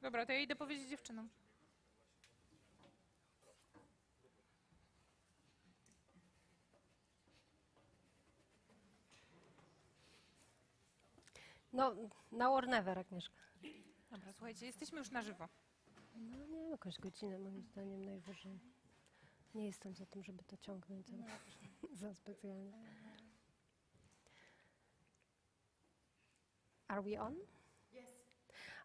Dobra, to ja idę powiedzieć dziewczynom. No, now or never, Agnieszka. Dobra, słuchajcie, jesteśmy już na żywo. No nie, jakaś godzinę moim zdaniem najwyżej. Nie jestem za tym, żeby to ciągnąć za specjalnie. Are we on? Yes.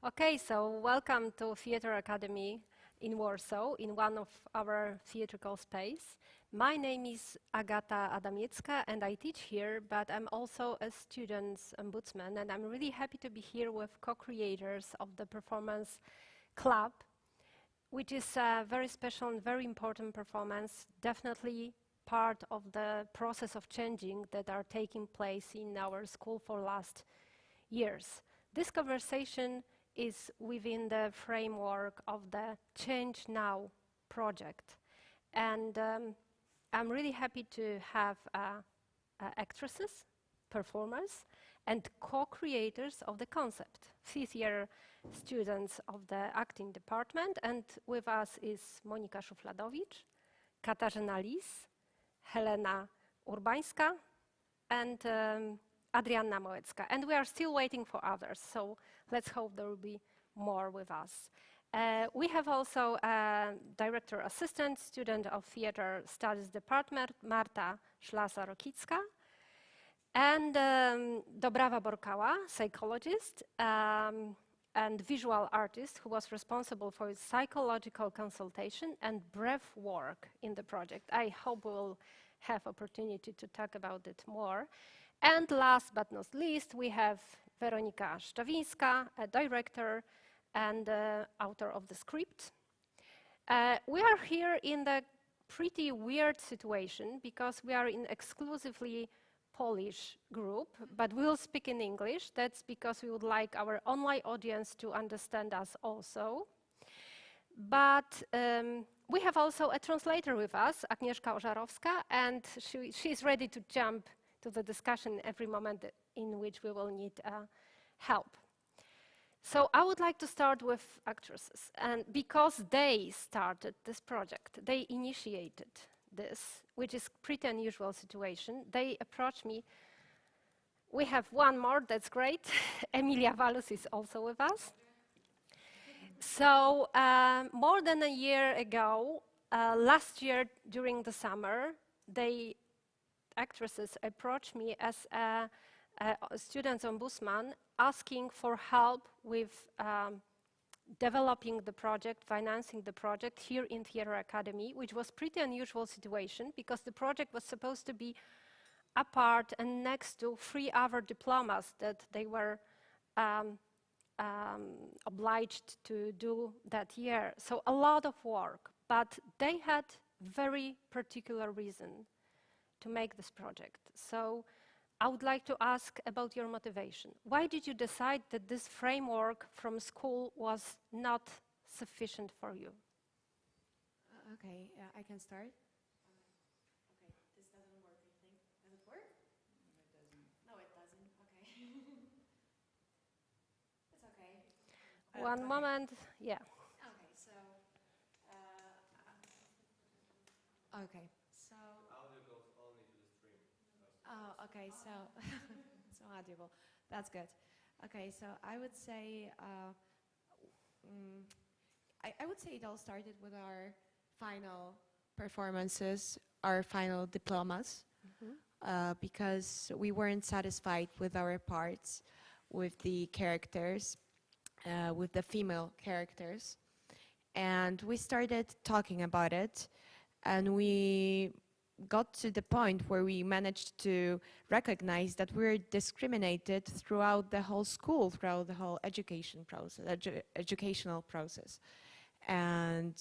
Okay, so welcome to Theatre Academy in Warsaw, in one of our theatrical space. My name is Agata Adamiecka and I teach here, but I'm also a student's ombudsman, and I'm really happy to be here with co-creators of the performance club, which is a very special and very important performance, definitely part of the process of changing that are taking place in our school for last years. This conversation is within the framework of the Change Now project. And I'm really happy to have actresses, performers, and co-creators of the concept, fifth-year students of the acting department. And with us is Monika Szufladowicz, Katarzyna Lis, Helena Urbańska, and Adrianna Małecka. And we are still waiting for others, so let's hope there will be more with us. We have also a director assistant, student of Theatre Studies Department, Marta Szlasa-Rokicka, and Dobrawa Borkała, psychologist and visual artist who was responsible for psychological consultation and breath work in the project. I hope we'll have opportunity to talk about it more. And last but not least, we have Weronika Szczawińska, a director and author of the script. We are here in the pretty weird situation because we are in exclusively Polish group, but we'll speak in English. That's because we would like our online audience to understand us also. But we have also a translator with us, Agnieszka Ożarowska, and she's ready to jump to the discussion every moment in which we will need help. So I would like to start with actresses, and because they started this project, they initiated this, which is pretty unusual situation. They approached me. We have one more, that's great. Emilia Walus is also with us. So more than a year ago, last year during the summer, actresses approached me as a student's ombudsman, asking for help with developing the project, financing the project here in Theatre Academy, which was pretty unusual situation because the project was supposed to be apart and next to 3 other diplomas that they were obliged to do that year. So a lot of work, but they had very particular reason to make this project. So I would like to ask about your motivation. Why did you decide that this framework from school was not sufficient for you? Okay, I can start. Okay, this doesn't work, I think. Does it work? No, it doesn't. No, it doesn't. Okay. It's okay. One okay. moment, yeah. Okay, so. Okay, so. Audio goes only to the stream. Oh, okay, so. So audible. That's good. Okay, so I would say. I would say it all started with our final performances, our final diplomas, because we weren't satisfied with our parts, with the characters, with the female characters. And we started talking about it, and we got to the point where we managed to recognize that we're discriminated throughout the whole school, throughout the whole education process, educational process. And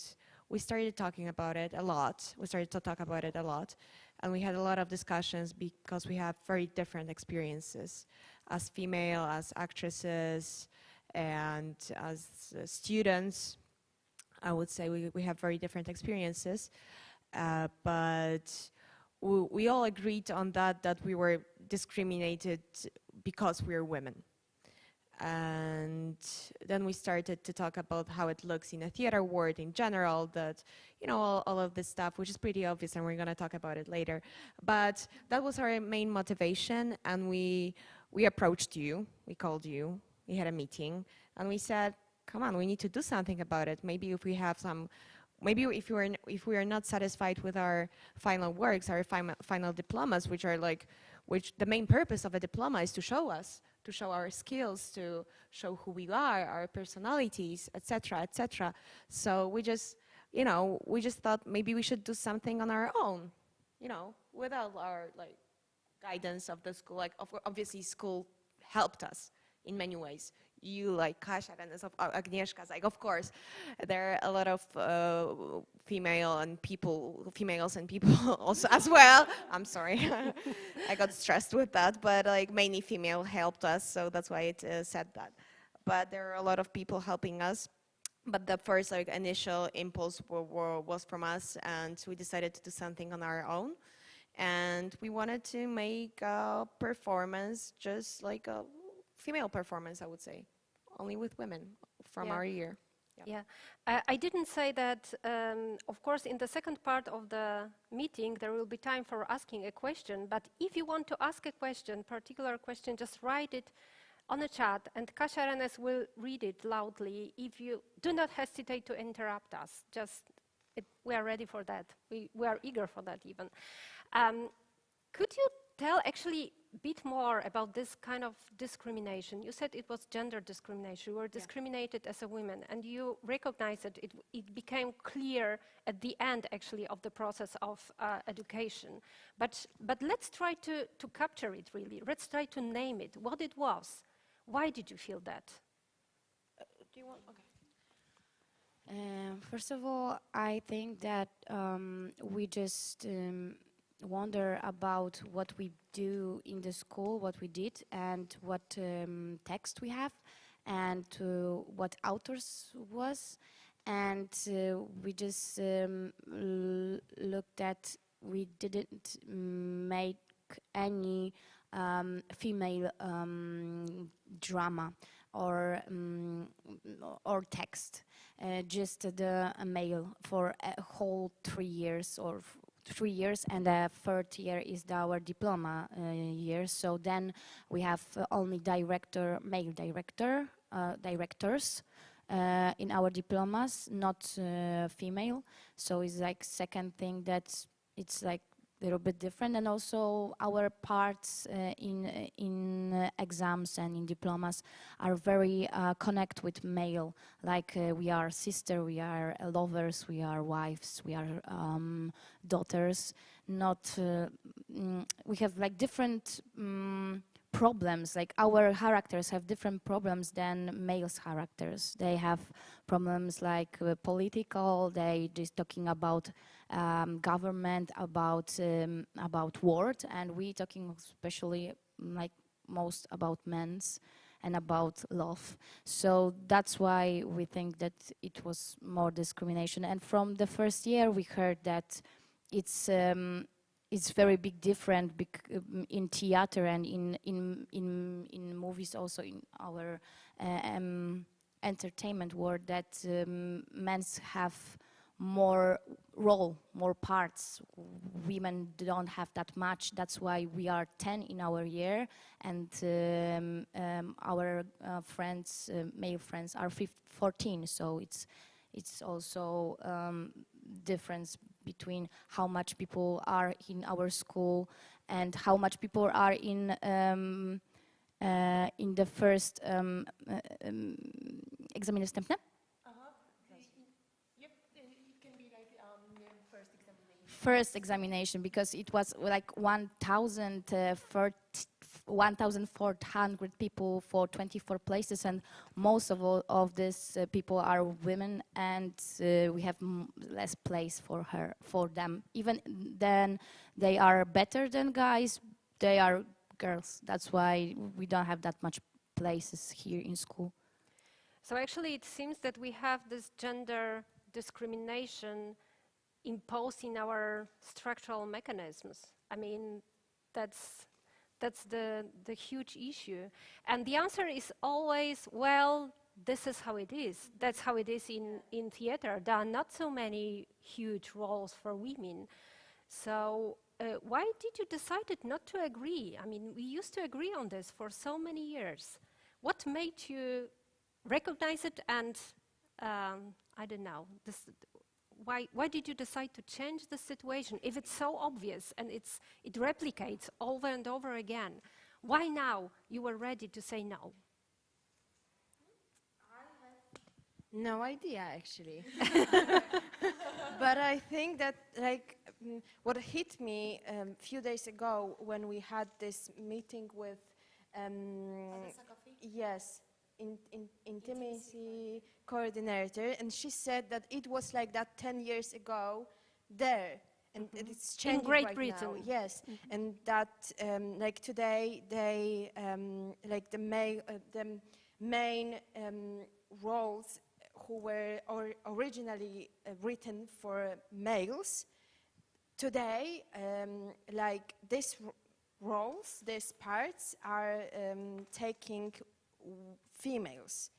we started talking about it a lot. We started to talk about it a lot. And we had a lot of discussions because we have very different experiences as female, as actresses, and as students. I would say we have very different experiences. But we all agreed on that we were discriminated because we're women. And then we started to talk about how it looks in a theater world in general, that, you know, all of this stuff, which is pretty obvious, and we're going to talk about it later. But that was our main motivation, and we approached you, we called you, we had a meeting, and we said, come on, we need to do something about it. Maybe if we have some, maybe if we are not satisfied with our final works, our final diplomas, which are like, which the main purpose of a diploma is to show us, to show our skills, to show who we are, our personalities, etc., etc. So we just, you know, we just thought maybe we should do something on our own, you know, without our like guidance of the school. Like obviously school helped us in many ways. You, like Kasia and Agnieszka's, like, of course, there are a lot of females and people also as well. I'm sorry, I got stressed with that, but like mainly female helped us, so that's why it said that. But there are a lot of people helping us. But the first like initial impulse was from us, and we decided to do something on our own. And we wanted to make a performance just like a female performance, I would say, only with women from our year. Yeah, I didn't say that, of course, in the second part of the meeting, there will be time for asking a question, but if you want to ask a question, particular question, just write it on a chat, and Kasia Renes will read it loudly. If you do not hesitate to interrupt us, just, we are ready for that. We are eager for that even. Could you tell actually a bit more about this kind of discrimination? You said it was gender discrimination. You were discriminated as a woman, and you recognized that it became clear at the end, actually, of the process of education. But let's try to capture it, really. Let's try to name it, what it was. Why did you feel that? Do you want? Okay. First of all, I think that we just wonder about what we do in the school, what we did, and what text we have, and what authors was, and we just looked at, we didn't make any female drama or text, just the male for a whole 3 years or 3 years, and the third year is our diploma year. So then we have only male directors in our diplomas, not female. So it's like second thing that it's like a little bit different, and also our parts in exams and in diplomas are very connect with male, like we are sister, we are lovers, we are wives, we are daughters. Not we have like different problems, like our characters have different problems than males' characters. They have problems like political, they just talking about government, about world, and we talking especially like most about men's and about love. So that's why we think that it was more discrimination. And from the first year we heard that it's very big different in theater and in movies, also in our entertainment world, that men have more role, more parts. Women don't have that much. That's why we are 10 in our year, and our friends, male friends, are 14. So it's also difference between how much people are in our school and how much people are in the first egzaminy wstępne. First examination, because it was like 1,400 people for 24 places, and most of all of these people are women, and we have less place for them. Even then, they are better than guys. They are girls. That's why we don't have that much places here in school. So actually, it seems that we have this gender discrimination imposed in our structural mechanisms. I mean, that's the huge issue. And the answer is always, well, this is how it is. That's how it is in theater. There are not so many huge roles for women. So why did you decide not to agree? I mean, we used to agree on this for so many years. What made you recognize it and, I don't know, why did you decide to change the situation if it's so obvious and it replicates over and over again? Why now you were ready to say no? No idea, actually. But I think that, like, what hit me a few days ago when we had this meeting with, yes, intimacy coordinator, and she said that it was like that 10 years ago there, and it's changing Great right Britain. now. Yes, and that like today they like the main roles who were originally written for males, today like these roles, these parts are taking females.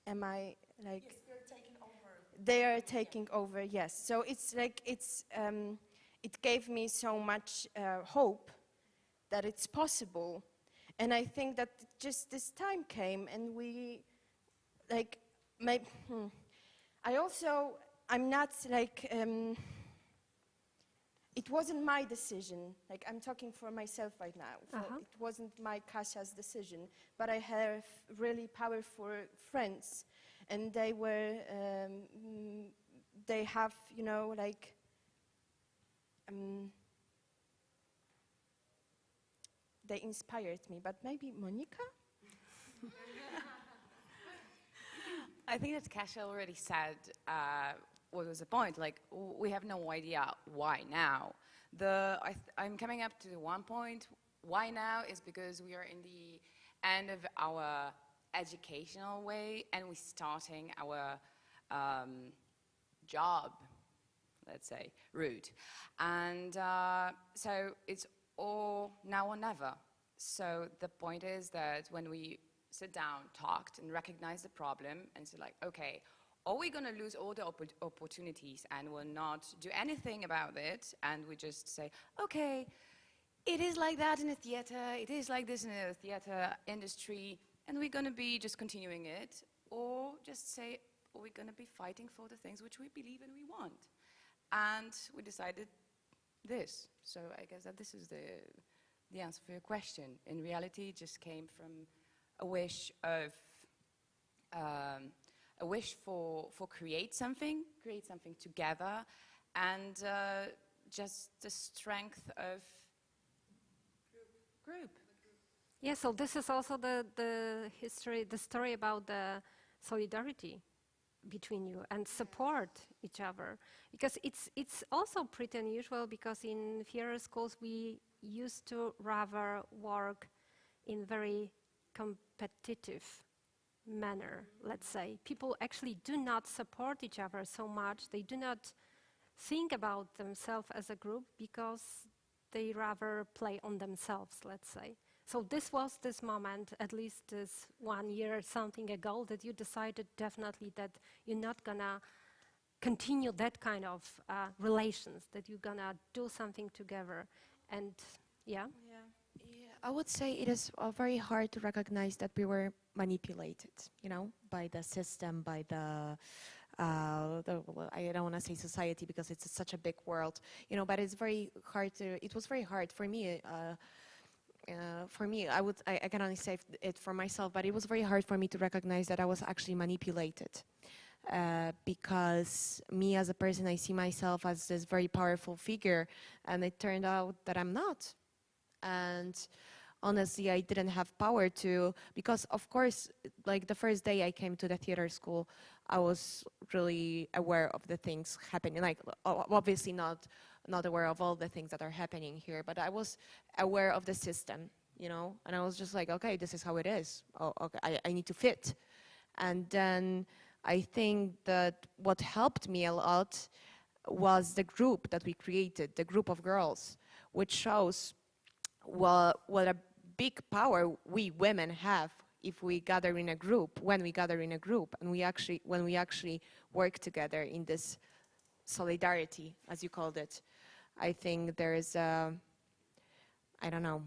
Am I like? Yes, they're taking over. They are taking over. Yes. So it's like it gave me so much hope that it's possible, and I think that just this time came, and we like. I'm not like, it wasn't my decision. Like, I'm talking for myself right now. It wasn't my Kasia's decision, but I have really powerful friends, and they were, they have, you know, like, they inspired me, but maybe Monica? I think that Kasia already said what was the point. Like, we have no idea why now. I'm coming up to one point. Why now is because we are in the end of our educational way, and we're starting our job, let's say, route. And so it's all now or never. So the point is that when we sit down, talked, and recognized the problem, and said like, okay, are we going to lose all the opportunities and will not do anything about it? And we just say, okay, it is like that in the theater, it is like this in the theater industry, and we're going to be just continuing it, or just say, are we going to be fighting for the things which we believe and we want? And we decided this. So I guess that this is the answer for your question. In reality, it just came from a wish for create something together, and just the strength of group. Yeah, so this is also the story about the solidarity between you and support each other, because it's also pretty unusual, because in theater schools we used to rather work in very competitive manner, let's say. People actually do not support each other so much. They do not think about themselves as a group, because they rather play on themselves, let's say. So this was this moment, at least this 1 year or something ago, that you decided definitely that you're not gonna continue that kind of relations, that you're gonna do something together. And yeah. I would say it is very hard to recognize that we were manipulated, you know, by the system, by the I don't want to say society because it's such a big world, you know, but it's very hard to, it was very hard for me, I can only say it for myself, but it was very hard for me to recognize that I was actually manipulated. Because me as a person, I see myself as this very powerful figure, and it turned out that I'm not. And honestly, I didn't have power to, because of course, like the first day I came to the theater school, I was really aware of the things happening, like obviously not aware of all the things that are happening here, but I was aware of the system, you know, and I was just like, okay, this is how it is. Oh, okay, I need to fit. And then I think that what helped me a lot was the group that we created, the group of girls, which shows what a big power we women have if we gather in a group, when we gather in a group, and when we actually work together in this solidarity, as you called it. I think there is a, I don't know,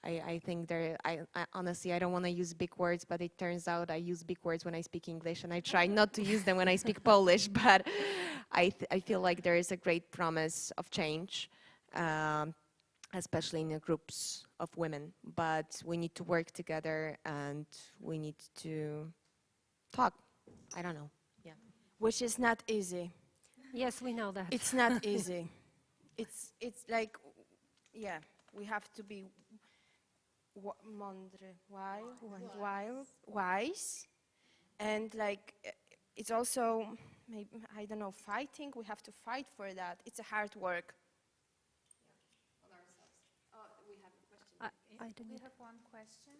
I think there, I honestly, I don't want to use big words, but it turns out I use big words when I speak English, and I try not to use them when I speak Polish, but I feel like there is a great promise of change, especially in the groups of women, but we need to work together and we need to talk. I don't know. Yeah. Which is not easy. Yes, we know that. It's not easy. It's like, yeah, we have to be mądry, wise, and like it's also maybe, I don't know, fighting. We have to fight for that. It's a hard work. I don't We know. have one question.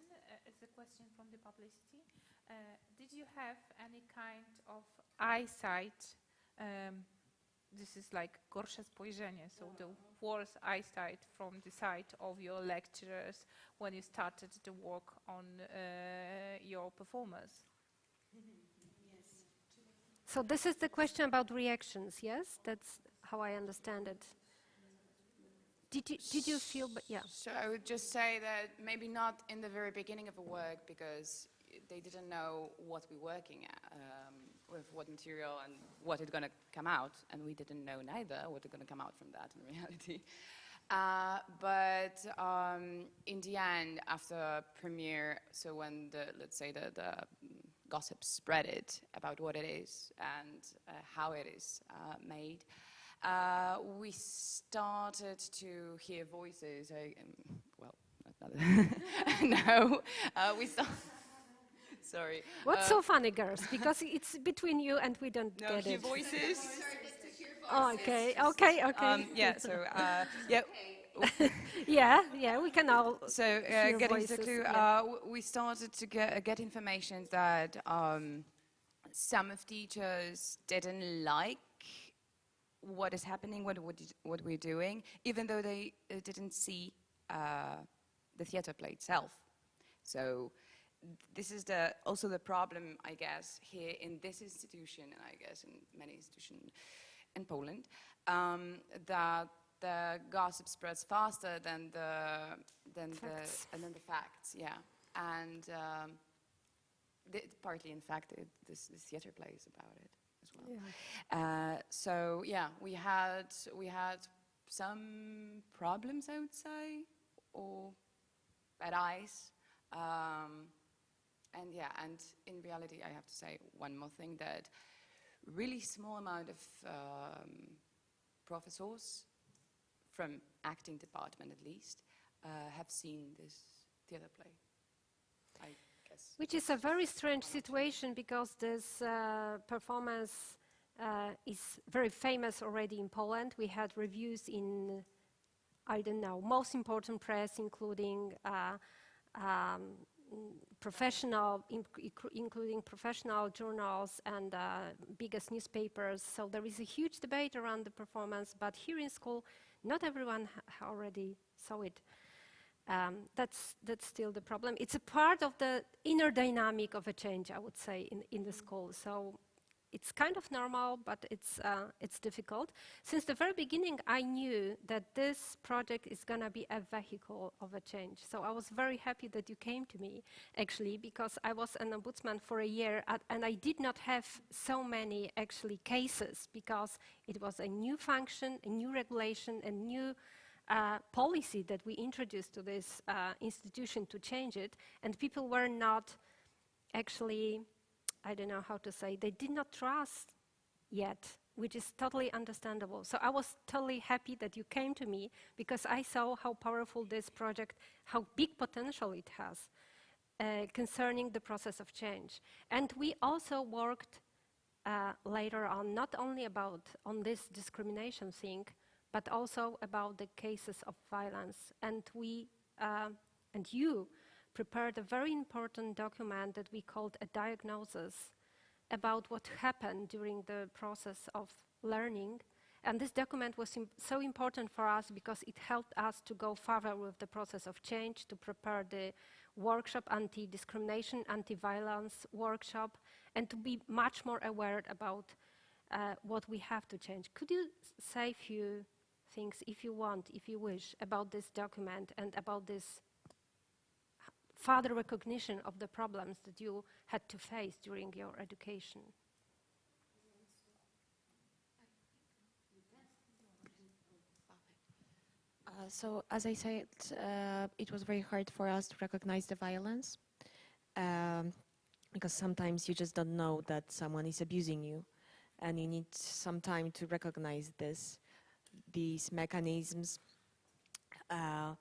It's a question from the publicity. Did you have any kind of eyesight? This is like gorsze spojrzenie, so the worst eyesight from the side of your lecturers when you started to work on your performance? So this is the question about reactions, yes? That's how I understand it. Did you feel, yeah. So I would just say that maybe not in the very beginning of a work, because they didn't know what we're working at, with what material and what is going to come out, and we didn't know neither what is going to come out from that in reality. But in the end, after premiere, so when the, let's say the gossip spread it about what it is and how it is made, we started to hear voices. Well, no, we started. Sorry. What's so funny, girls? Because it's between you and we don't No, get hear it. voices. Oh, okay. Yeah. So yeah. Yeah, we can all So hear getting to voices, the clue, yeah. we started to get information that some of teachers didn't like what is happening, what we're doing, even though they didn't see the theater play itself. So this is also the problem, I guess, here in this institution, and I guess in many institutions in Poland, that the gossip spreads faster than the facts, yeah. And partly, in fact, this theater play is about it as well. Yeah. So yeah, we had some problems, I would say, or bad eyes. And yeah, and in reality, I have to say one more thing, that really small amount of professors from acting department at least have seen this theater play, I guess. Which is a very strange situation, because this performance is very famous already in Poland. We had reviews in, I don't know, most important press, including including professional journals and biggest newspapers. So there is a huge debate around the performance, but here in school, not everyone already saw it. That's still the problem. It's a part of the inner dynamic of a change, I would say, in the school. So it's kind of normal, but it's difficult. Since the very beginning, I knew that this project is going to be a vehicle of a change. So I was very happy that you came to me, actually, because I was an ombudsman for a year, and I did not have so many, actually, cases, because it was a new function, a new regulation, a new policy that we introduced to this institution to change it, and people were not actually, I don't know how to say, they did not trust yet, which is totally understandable. So I was totally happy that you came to me, because I saw how powerful this project, how big potential it has concerning the process of change. And we also worked later on, not only on this discrimination thing, but also about the cases of violence. And we, and you, prepared a very important document that we called a diagnosis about what happened during the process of learning. And this document was so important for us, because it helped us to go further with the process of change, to prepare the workshop, anti-discrimination, anti-violence workshop, and to be much more aware about what we have to change. Could you say a few things, if you want, if you wish, about this document and about this further recognition of the problems that you had to face during your education? So, as I said, it was very hard for us to recognize the violence because sometimes you just don't know that someone is abusing you, and you need some time to recognize these mechanisms. Yeah,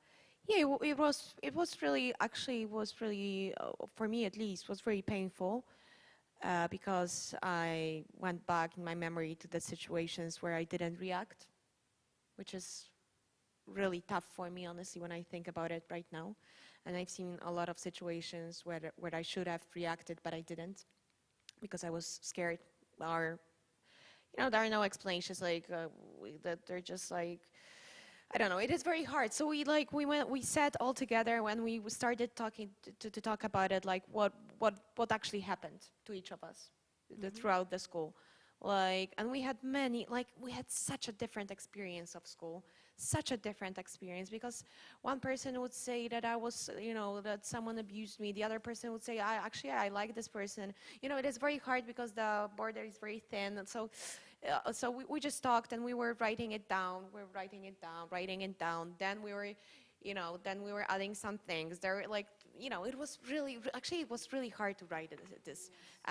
it was really, actually was really, for me at least, was very painful because I went back in my memory to the situations where I didn't react, which is really tough for me, honestly, when I think about it right now. And I've seen a lot of situations where I should have reacted, but I didn't because I was scared. Or, you know, there are no explanations, like that they're just like, I don't know. It is very hard. So we sat all together when we started talking to talk about it, like what actually happened to each of us throughout the school. Like, and we had we had such a different experience of school, such a different experience, because one person would say that I was, you know, that someone abused me. The other person would say, I like this person. You know, it is very hard because the border is very thin. And so we just talked and we were writing it down. Writing it down. Then we were, you know, adding some things. There were like, you know, it was really hard to write this.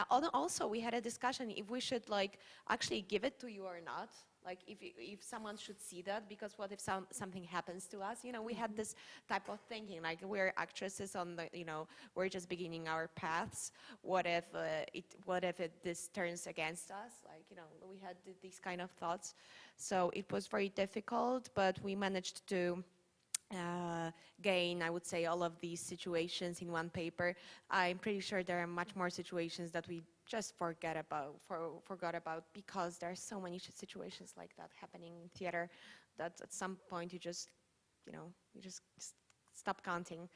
Also, we had a discussion if we should like actually give it to you or not. Like if someone should see that, because what if something happens to us? You know, we had this type of thinking, like we're actresses on the, you know, we're just beginning our paths. What if this turns against us? Like, you know, we had these kind of thoughts. So it was very difficult, but we managed to gain, I would say, all of these situations in one paper. I'm pretty sure there are much more situations that we just forgot about because there are so many situations like that happening in theater that at some point you just, you know, you just stop counting.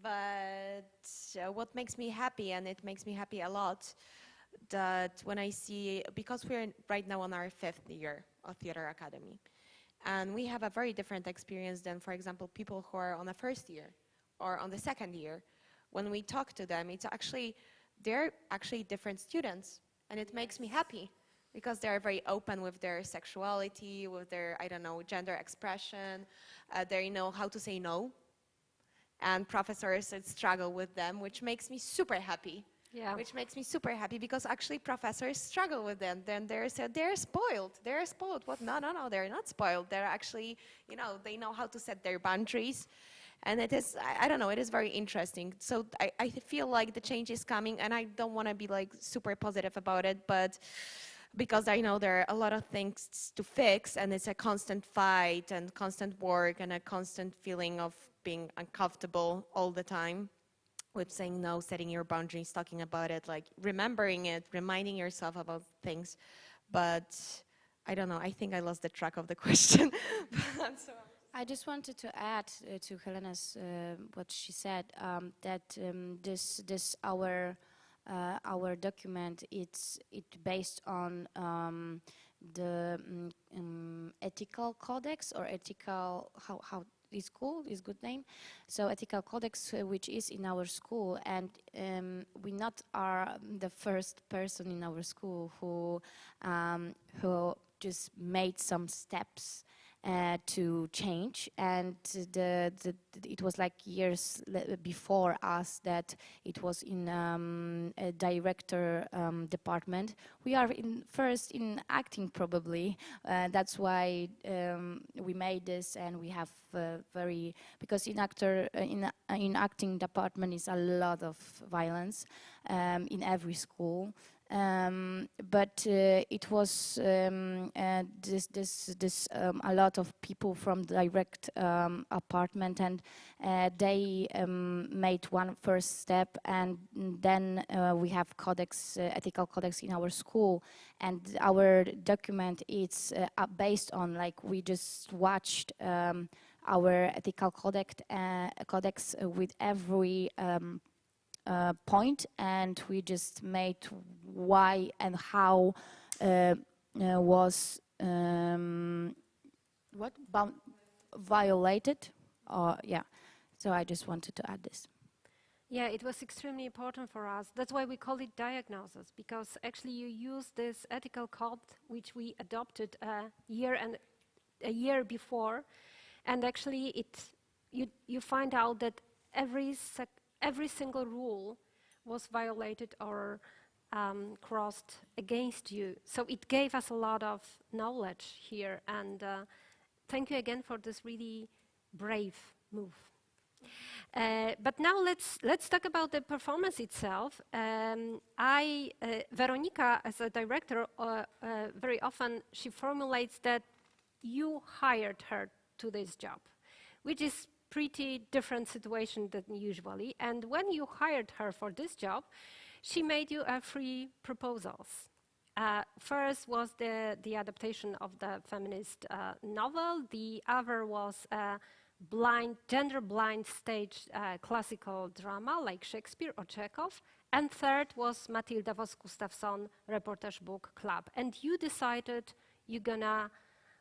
But what makes me happy, and it makes me happy a lot, that when I see, because we're right now on our 5th year of Theater Academy, and we have a very different experience than, for example, people who are on the 1st year or on the 2nd year. When we talk to them, they're actually different students, and it makes me happy because they're very open with their sexuality, with their, I don't know, gender expression. They know how to say no, and professors struggle with them, which makes me super happy. Yeah. Which makes me super happy because actually professors struggle with them. Then they're spoiled. They're spoiled. What? No, they're not spoiled. They're actually, you know, they know how to set their boundaries. And it is, I don't know, it is very interesting. So I feel like the change is coming, and I don't want to be like super positive about it, but because I know there are a lot of things to fix, and it's a constant fight and constant work and a constant feeling of being uncomfortable all the time with saying no, setting your boundaries, talking about it, like remembering it, reminding yourself about things. But I don't know, I think I lost the track of the question. So I just wanted to add to Helena's what she said, that this our document, it's based on the ethical codex, or ethical, how is called, is good name. So ethical codex, which is in our school, and we not are the first person in our school who just made some steps to change, and it was like years before us that it was in a director department. We are first in acting, probably. That's why we made this, and we have because in acting department is a lot of violence in every school. But it was a lot of people from direct apartment, and they made one first step, and then we have codex, ethical codex in our school, and our document is based on, like, we just watched our ethical codex with every point, and we just made why and how was violated. Yeah, so I just wanted to add this. Yeah, it was extremely important for us. That's why we call it diagnosis, because actually you use this ethical code, which we adopted a year before, and actually you find out that every single rule was violated or crossed against you. So it gave us a lot of knowledge here, and thank you again for this really brave move. But now let's talk about the performance itself. Veronika, as a director, very often she formulates that you hired her to this job, which is pretty different situation than usually. And when you hired her for this job, she made you three proposals. First was the adaptation of the feminist novel. The other was gender-blind stage classical drama like Shakespeare or Chekhov. And third was Matilda Voss-Gustafsson reportage book Club. And you decided you're gonna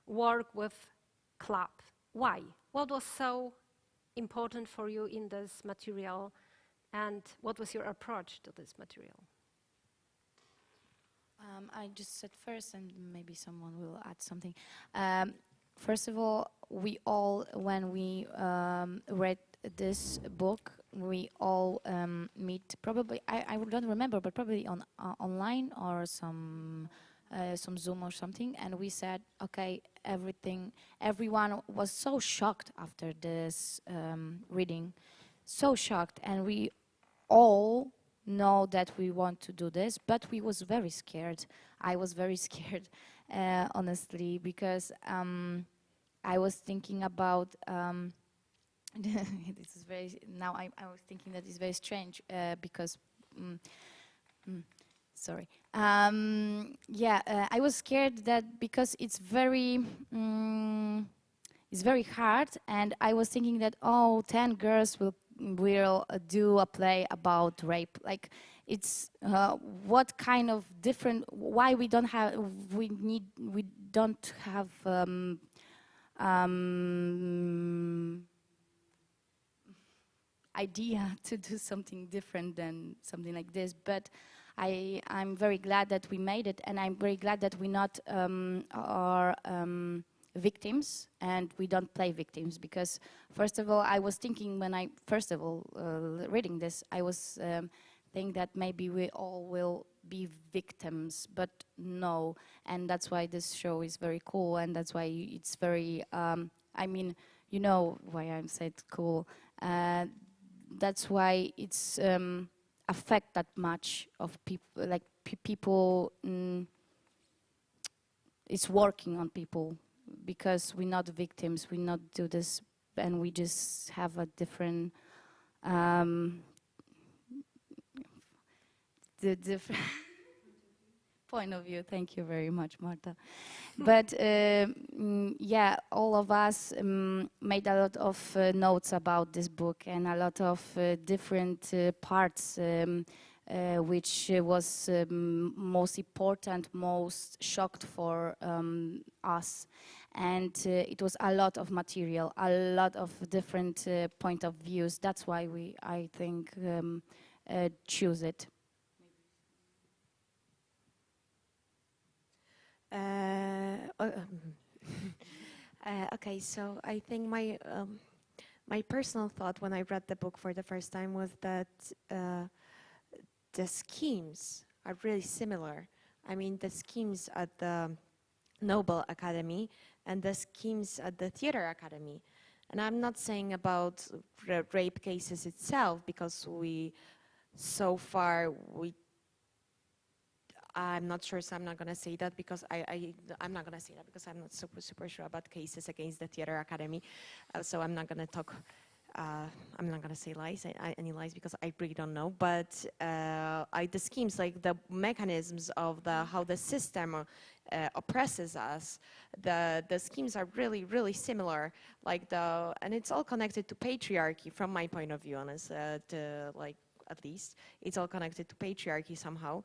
work with Club. Why? What was so important for you in this material, and what was your approach to this material? I just said first, and maybe someone will add something. First of all, we all, when we read this book, we all meet. Probably, I don't remember, but probably on online or some Zoom or something. And we said, okay, everyone was so shocked after this reading, so shocked, and we all know that we want to do this, but we was very scared. I was very scared, honestly, because I was thinking about this is very now. I was thinking that it's very strange because sorry. I was scared that because it's very hard, and I was thinking that 10 girls will do a play about rape. Like, it's what kind of different? Why we don't have idea to do something different than something like this. But I'm very glad that we made it, and I'm very glad that we not are victims, and we don't play victims, because first of all I was thinking when I reading this, I was think that maybe we all will be victims, but no, and that's why this show is very cool, and that's why it's very I mean, you know why I'm said cool, that's why it's affect that much of people, like people it's working on people, because we're not victims, we not do this, and we just have a different the different point of view. Thank you very much, Marta. But yeah, all of us made a lot of notes about this book, and a lot of different parts which was most important, most shocked for us. And it was a lot of material, a lot of different point of views. That's why I think, choose it. Okay, so I think my personal thought when I read the book for the first time was that the schemes are really similar. I mean, the schemes at the Nobel Academy and the schemes at the Theatre Academy. And I'm not saying about rape cases itself, because I'm not sure, so I'm not going to say that, because I'm not going to say that because I'm not super sure about cases against the Theatre Academy. So I'm not going to talk I'm not gonna say lies, any lies, because I really don't know. But the schemes, like the mechanisms of how the system oppresses us, the schemes are really, really similar. And it's all connected to patriarchy, from my point of view, honest. At least it's all connected to patriarchy somehow.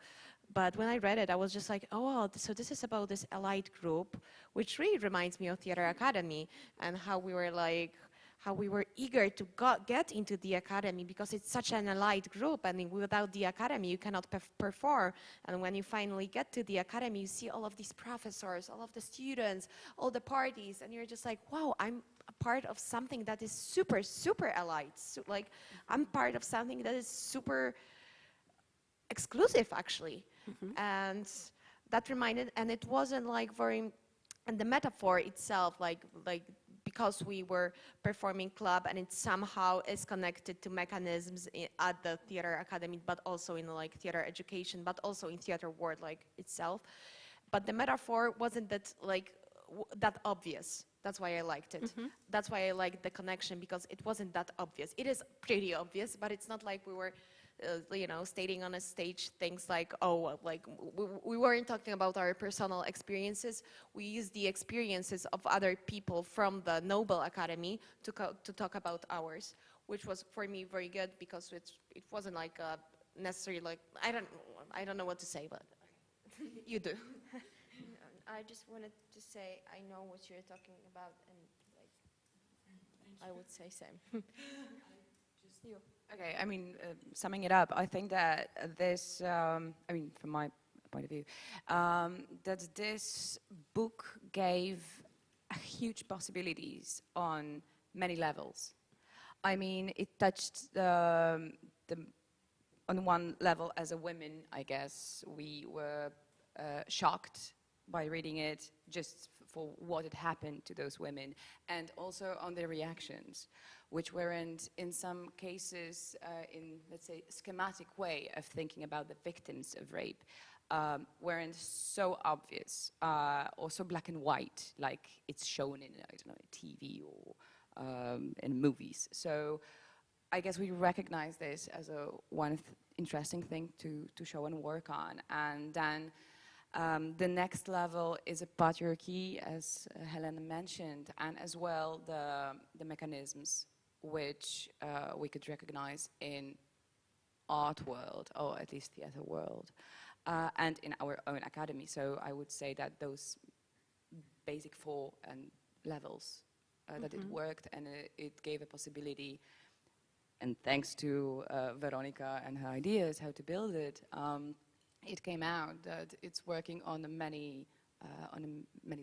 But when I read it, I was just like, oh, wow, so this is about this elite group, which really reminds me of Theatre Academy and how we were eager to get into the academy because it's such an elite group, and without the academy you cannot perform. And when you finally get to the academy, you see all of these professors, all of the students, all the parties, and you're just like, wow, I'm a part of something that is super, super elite. So, like, I'm part of something that is super exclusive, actually. And that reminded, and it wasn't like very, and the metaphor itself, because we were performing club, and it somehow is connected to mechanisms at the theater academy, but also in like theater education, but also in theater world itself. But the metaphor wasn't that obvious. That's why I liked it. That's why I liked the connection, because it wasn't that obvious. It is pretty obvious, but it's not like we were stating on a stage things like, we weren't talking about our personal experiences. We used the experiences of other people from the Nobel Academy to talk about ours, which was for me very good, because it wasn't like necessarily I don't know what to say, but you do. I just wanted to say I know what you're talking about, and I would say same. You. Okay, I mean, summing it up, I think that this, from my point of view, that this book gave huge possibilities on many levels. I mean, it touched on one level as a woman, I guess, we were shocked by reading it, just for what had happened to those women, and also on their reactions, which weren't, in some cases, in, let's say, schematic way of thinking about the victims of rape, weren't so obvious or so black and white, like it's shown in, I don't know, TV or in movies. So I guess we recognize this as one interesting thing to show and work on. And then the next level is a patriarchy, as Helena mentioned, and as well the mechanisms which we could recognize in art world, or at least theater world, and in our own academy. So I would say that those basic four levels that it worked, and it gave a possibility, and thanks to Veronica and her ideas how to build it, it came out that it's working on many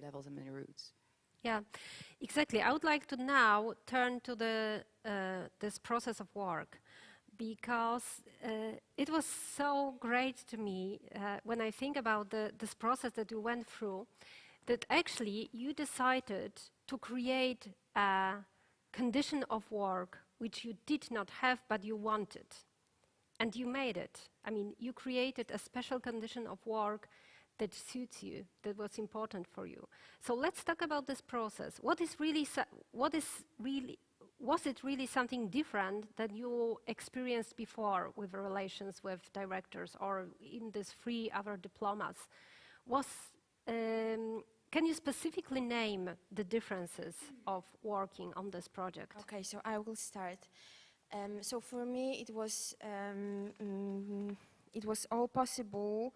levels and many routes. Yeah, exactly. I would like to now turn to this process of work, because it was so great to me when I think about this process that you went through, that actually you decided to create a condition of work which you did not have but you wanted. And you made it. I mean, you created a special condition of work that suits you, that was important for you. So let's talk about this process. Was it really something different that you experienced before with relations with directors or in these 3 other diplomas? Can you specifically name the differences of working on this project? Okay, so I will start. So for me, it was all possible,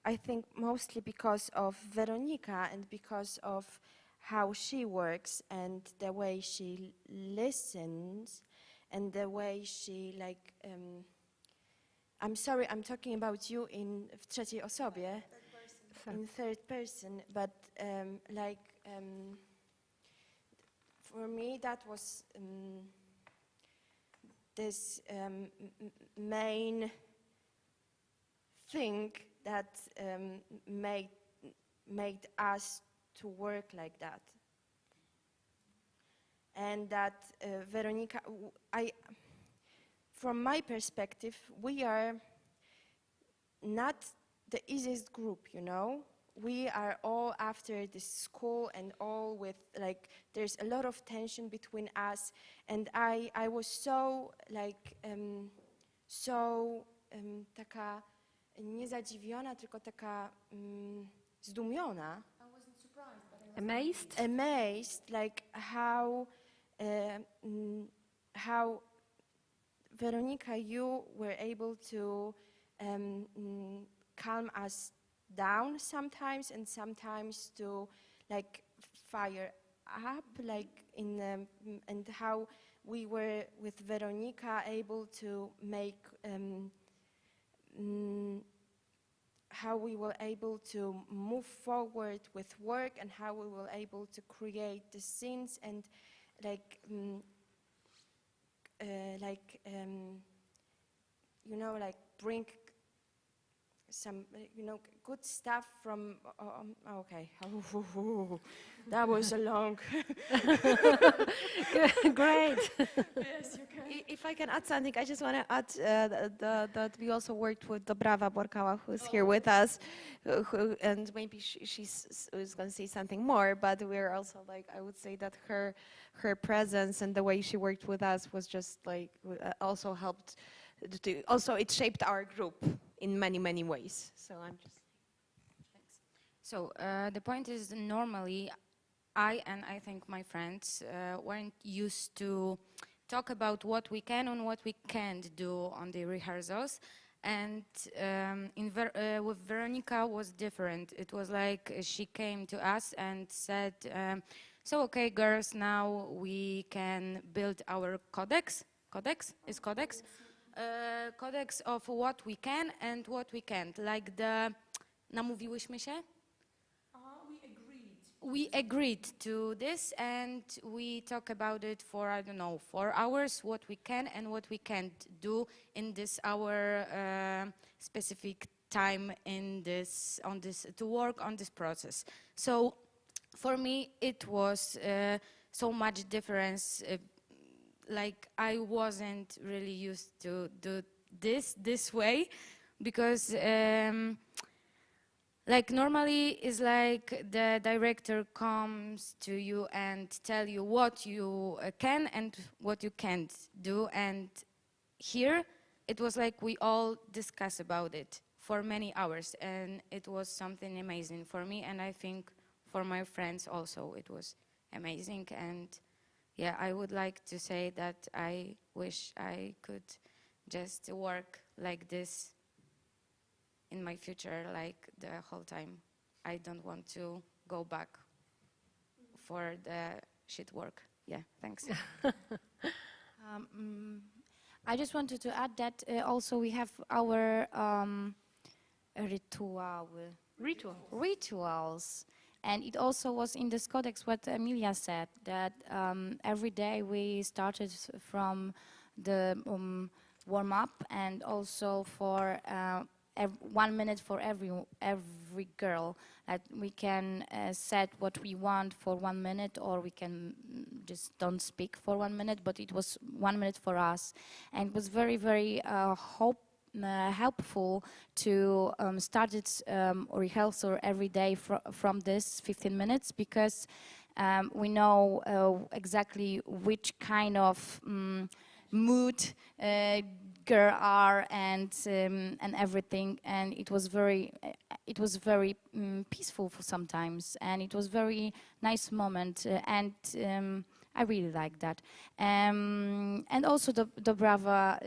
I think, mostly because of Veronica and because of how she works and the way she listens and the way she I'm sorry, I'm talking about you in w trzeciej osobie, in third person, but for me that was this main thing that made us to work like that. And that Veronica, from my perspective, we are not the easiest group, you know? we are all after this school and all with like there's a lot of tension between us, and I was so like taka nie zadziwiona, tylko taka zdumiona. Amazed? Amazed, like how Veronica, you were able to calm us down sometimes, and sometimes to like fire up, like and how we were with Veronica able to make how we were able to move forward with work, and how we were able to create the scenes and like you know, like bring some good stuff from okay. That was a long Great. yes, you can. If I can add something, I just want to add that we also worked with Dobrawa Borkała, who's here with us, and maybe she's going to say something more, but we're also like, I would say that her presence and the way she worked with us was just like, also helped, also it shaped our group in many, many ways. So I'm just... So the point is, normally I think my friends weren't used to talk about what we can and what we can't do on the rehearsals. And with Veronica was different. It was like she came to us and said, so okay girls, now we can build our codex. Codex of what we can and what we can't. Like the namówiłyśmy się? We agreed to this, and we talk about it for, I don't know, 4 hours, what we can and what we can't do in this our specific time in this, to work on this process. So for me, it was so much difference. Like I wasn't really used to do this way, because like normally it's like the director comes to you and tell you what you can and what you can't do, and here it was like we all discuss about it for many hours, and it was something amazing for me, and I think for my friends also it was amazing. And yeah, I would like to say that I wish I could just work like this in my future, like the whole time. I don't want to go back for the shit work. Yeah, thanks. I just wanted to add that also we have our rituals. And it also was in this codex what Emilia said, that every day we started from the warm-up, and also for 1 minute for every girl. That we can set what we want for 1 minute, or we can just don't speak for 1 minute, but it was 1 minute for us. And it was very, very helpful to start its rehearsal every day from this 15 minutes, because we know exactly which kind of mood girl are, and everything, and it was very peaceful for sometimes, and it was very nice moment, and I really like that. And also Dobrava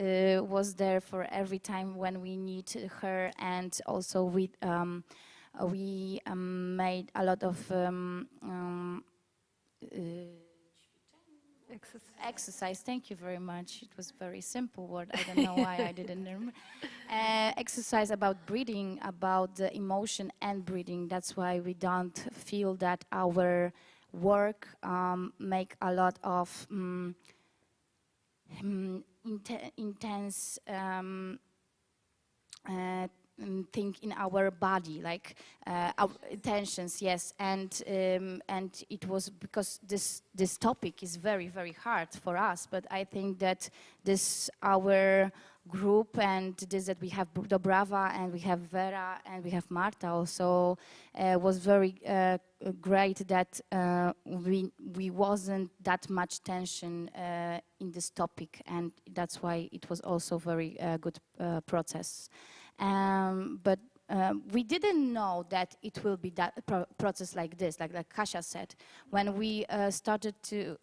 was there for every time when we need her, and also we made a lot of exercise. Thank you very much. It was a very simple word. I don't know why I didn't remember. Exercise about breathing, about the emotion and breathing. That's why we don't feel that our work make a lot of intense thing in our body, like our tensions, yes, and it was because this topic is very, very hard for us, but I think that this our group and this that we have Dobrava and we have Vera and we have Marta also was very great that we wasn't that much tension in this topic, and that's why it was also very good process. But we didn't know that it will be that process like this, like Kasia said. When we started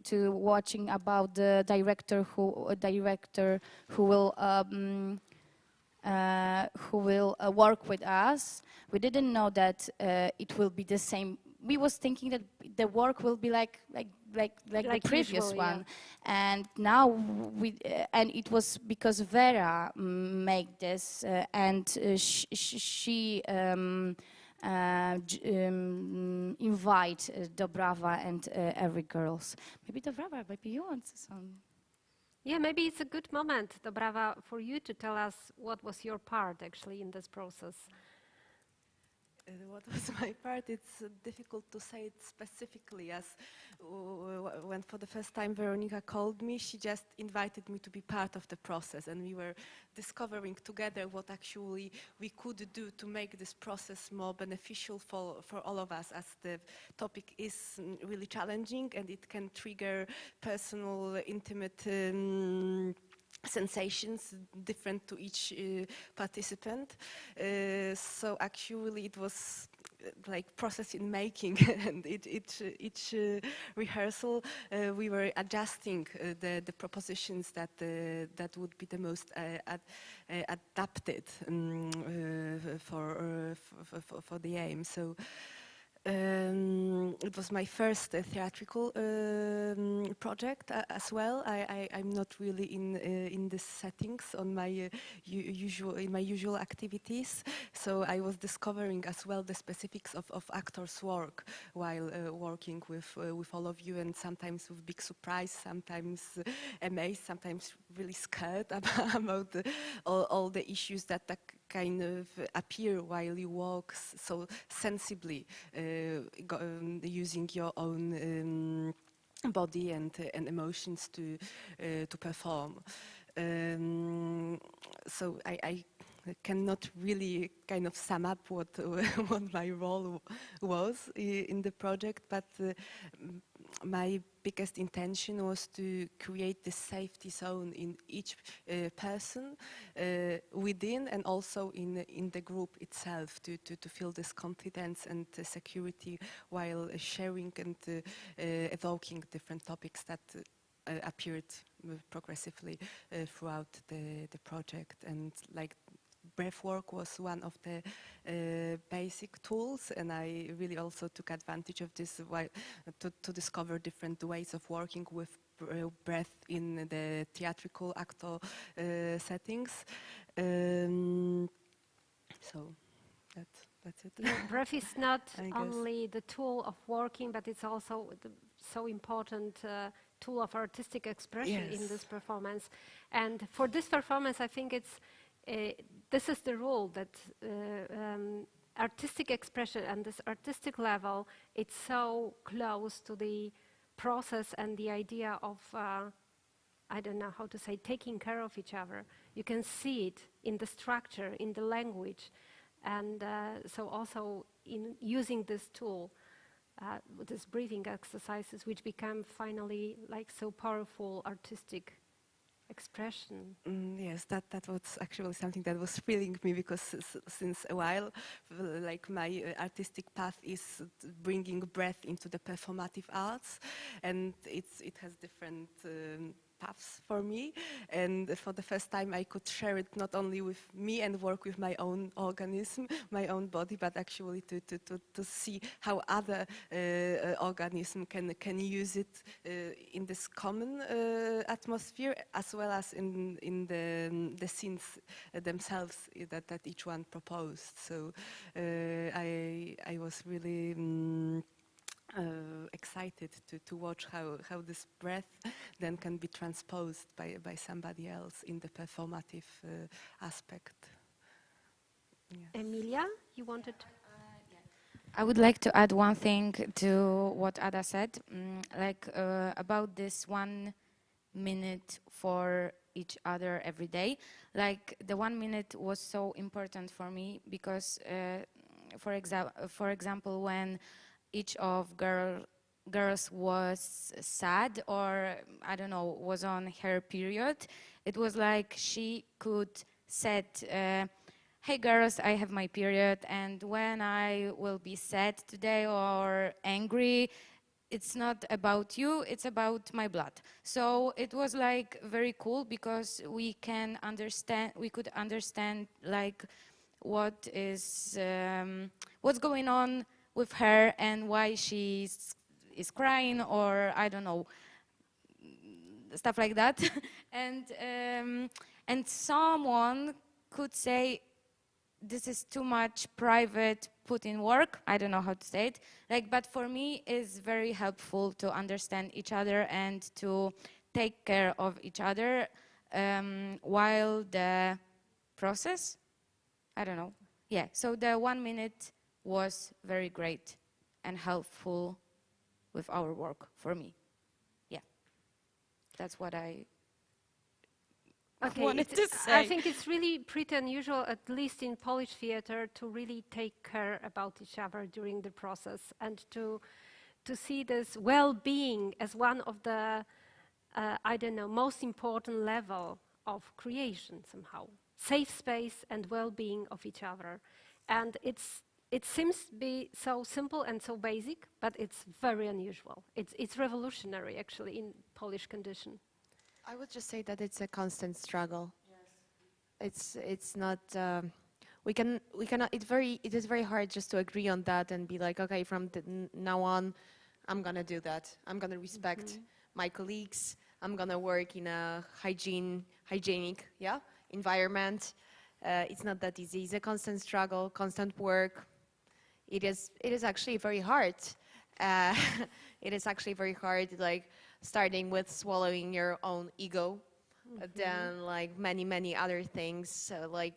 to watching about the director who will work with us, we didn't know that it will be the same. We was thinking that the work will be like the previous usual, one, and now and it was because Vera made this, and she invite Dobrava and every girls. Maybe Dobrava, maybe you want some. Yeah, maybe it's a good moment, Dobrava, for you to tell us what was your part actually in this process. What was my part? It's difficult to say it specifically, as when for the first time Veronika called me, she just invited me to be part of the process, and we were discovering together what actually we could do to make this process more beneficial for all of us, as the topic is really challenging and it can trigger personal, intimate sensations different to each participant. So actually it was like process in making, and each rehearsal we were adjusting the propositions that would be the most adapted for the aim. So it was my first theatrical project as well. I'm not really in the settings on my usual activities, so I was discovering as well the specifics of actors' work while working with all of you, and sometimes with big surprise, sometimes amazed, sometimes really scared about all the issues that kind of appear while you walk so sensibly, using your own body and emotions to perform. So I cannot really kind of sum up what my role was in the project, but my biggest intention was to create this safety zone in each person within and also in the group itself, to feel this confidence and security while sharing and evoking different topics that appeared progressively throughout the project. And like breathwork was one of the basic tools, and I really also took advantage of this to discover different ways of working with breath in the theatrical actor settings. So that's it. Breath is not I guess. only the tool of working, but it's also the so important tool of artistic expression in Yes. this performance. And for this performance, I think it's this is the rule that artistic expression and this artistic level, it's so close to the process and the idea of, I don't know how to say, taking care of each other. You can see it in the structure, in the language. And so also in using this tool, this breathing exercises, which become finally like so powerful artistic expression. Yes, that was actually something that was thrilling me, because since a while, like my artistic path is bringing breath into the performative arts, and it has different paths for me, and for the first time I could share it not only with me and work with my own organism, my own body, but actually to see how other organism can use it in this common atmosphere, as well as in the scenes themselves that each one proposed. So I was really excited to watch how this breath then can be transposed by somebody else in the performative aspect. Emilia, you wanted to? I would like to add one thing to what Ada said, about this 1 minute for each other every day. Like the 1 minute was so important for me because, for example, when each of girls was sad or I don't know was on her period, it was like she could set. Hey girls, I have my period, and when I will be sad today or angry, it's not about you, it's about my blood. So it was like very cool because we could understand like what is, what's going on with her and why she is crying or I don't know, stuff like that. And someone could say, this is too much private put in work. I don't know how to say it. Like, but for me, it's very helpful to understand each other and to take care of each other while the process. I don't know. Yeah. So the 1 minute was very great and helpful with our work for me. Yeah. That's what I wanted to say. I think it's really pretty unusual, at least in Polish theater, to really take care about each other during the process and to see this well-being as one of the, I don't know, most important level of creation somehow. Safe space and well-being of each other. And it seems to be so simple and so basic, but it's very unusual. It's revolutionary, actually, in Polish condition. I would just say that it's a constant struggle. Yes. It's not. We cannot. It is very hard just to agree on that and be like, okay, from now on, I'm gonna do that. I'm gonna respect my colleagues. I'm gonna work in a hygienic, environment. It's not that easy. It's a constant struggle, constant work. It is actually very hard. It is actually very hard, like starting with swallowing your own ego, then like many other things, like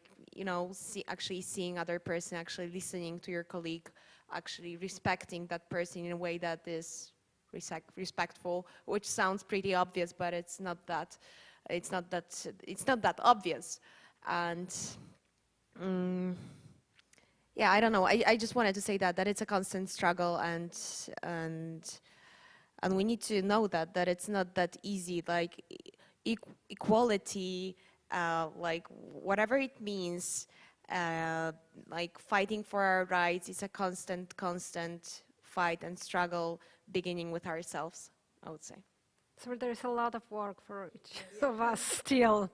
actually seeing other person, actually listening to your colleague, actually respecting that person in a way that is respectful, which sounds pretty obvious, but it's not that obvious. And yeah, I don't know. I just wanted to say that it's a constant struggle, and we need to know that it's not that easy. Like equality, like whatever it means, like fighting for our rights is a constant fight and struggle, beginning with ourselves, I would say. So there's a lot of work for each of us still.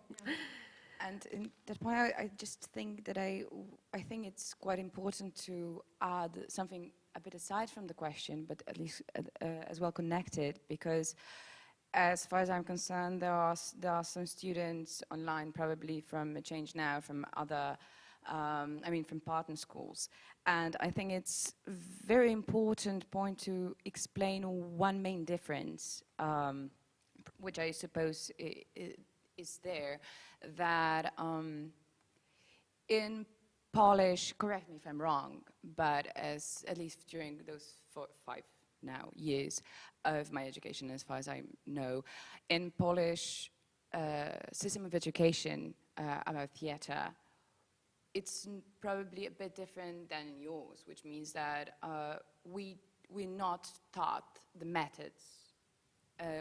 And in that point, I just think that I think it's quite important to add something a bit aside from the question, but at least as well connected, because as far as I'm concerned, there are some students online, probably from Change Now, from other, from partner schools. And I think it's a very important point to explain one main difference, which I suppose is there, that in Polish, correct me if I'm wrong, but at least during those 5 now years of my education, as far as I know, in Polish system of education about theatre, it's probably a bit different than yours, which means that we're not taught the methods.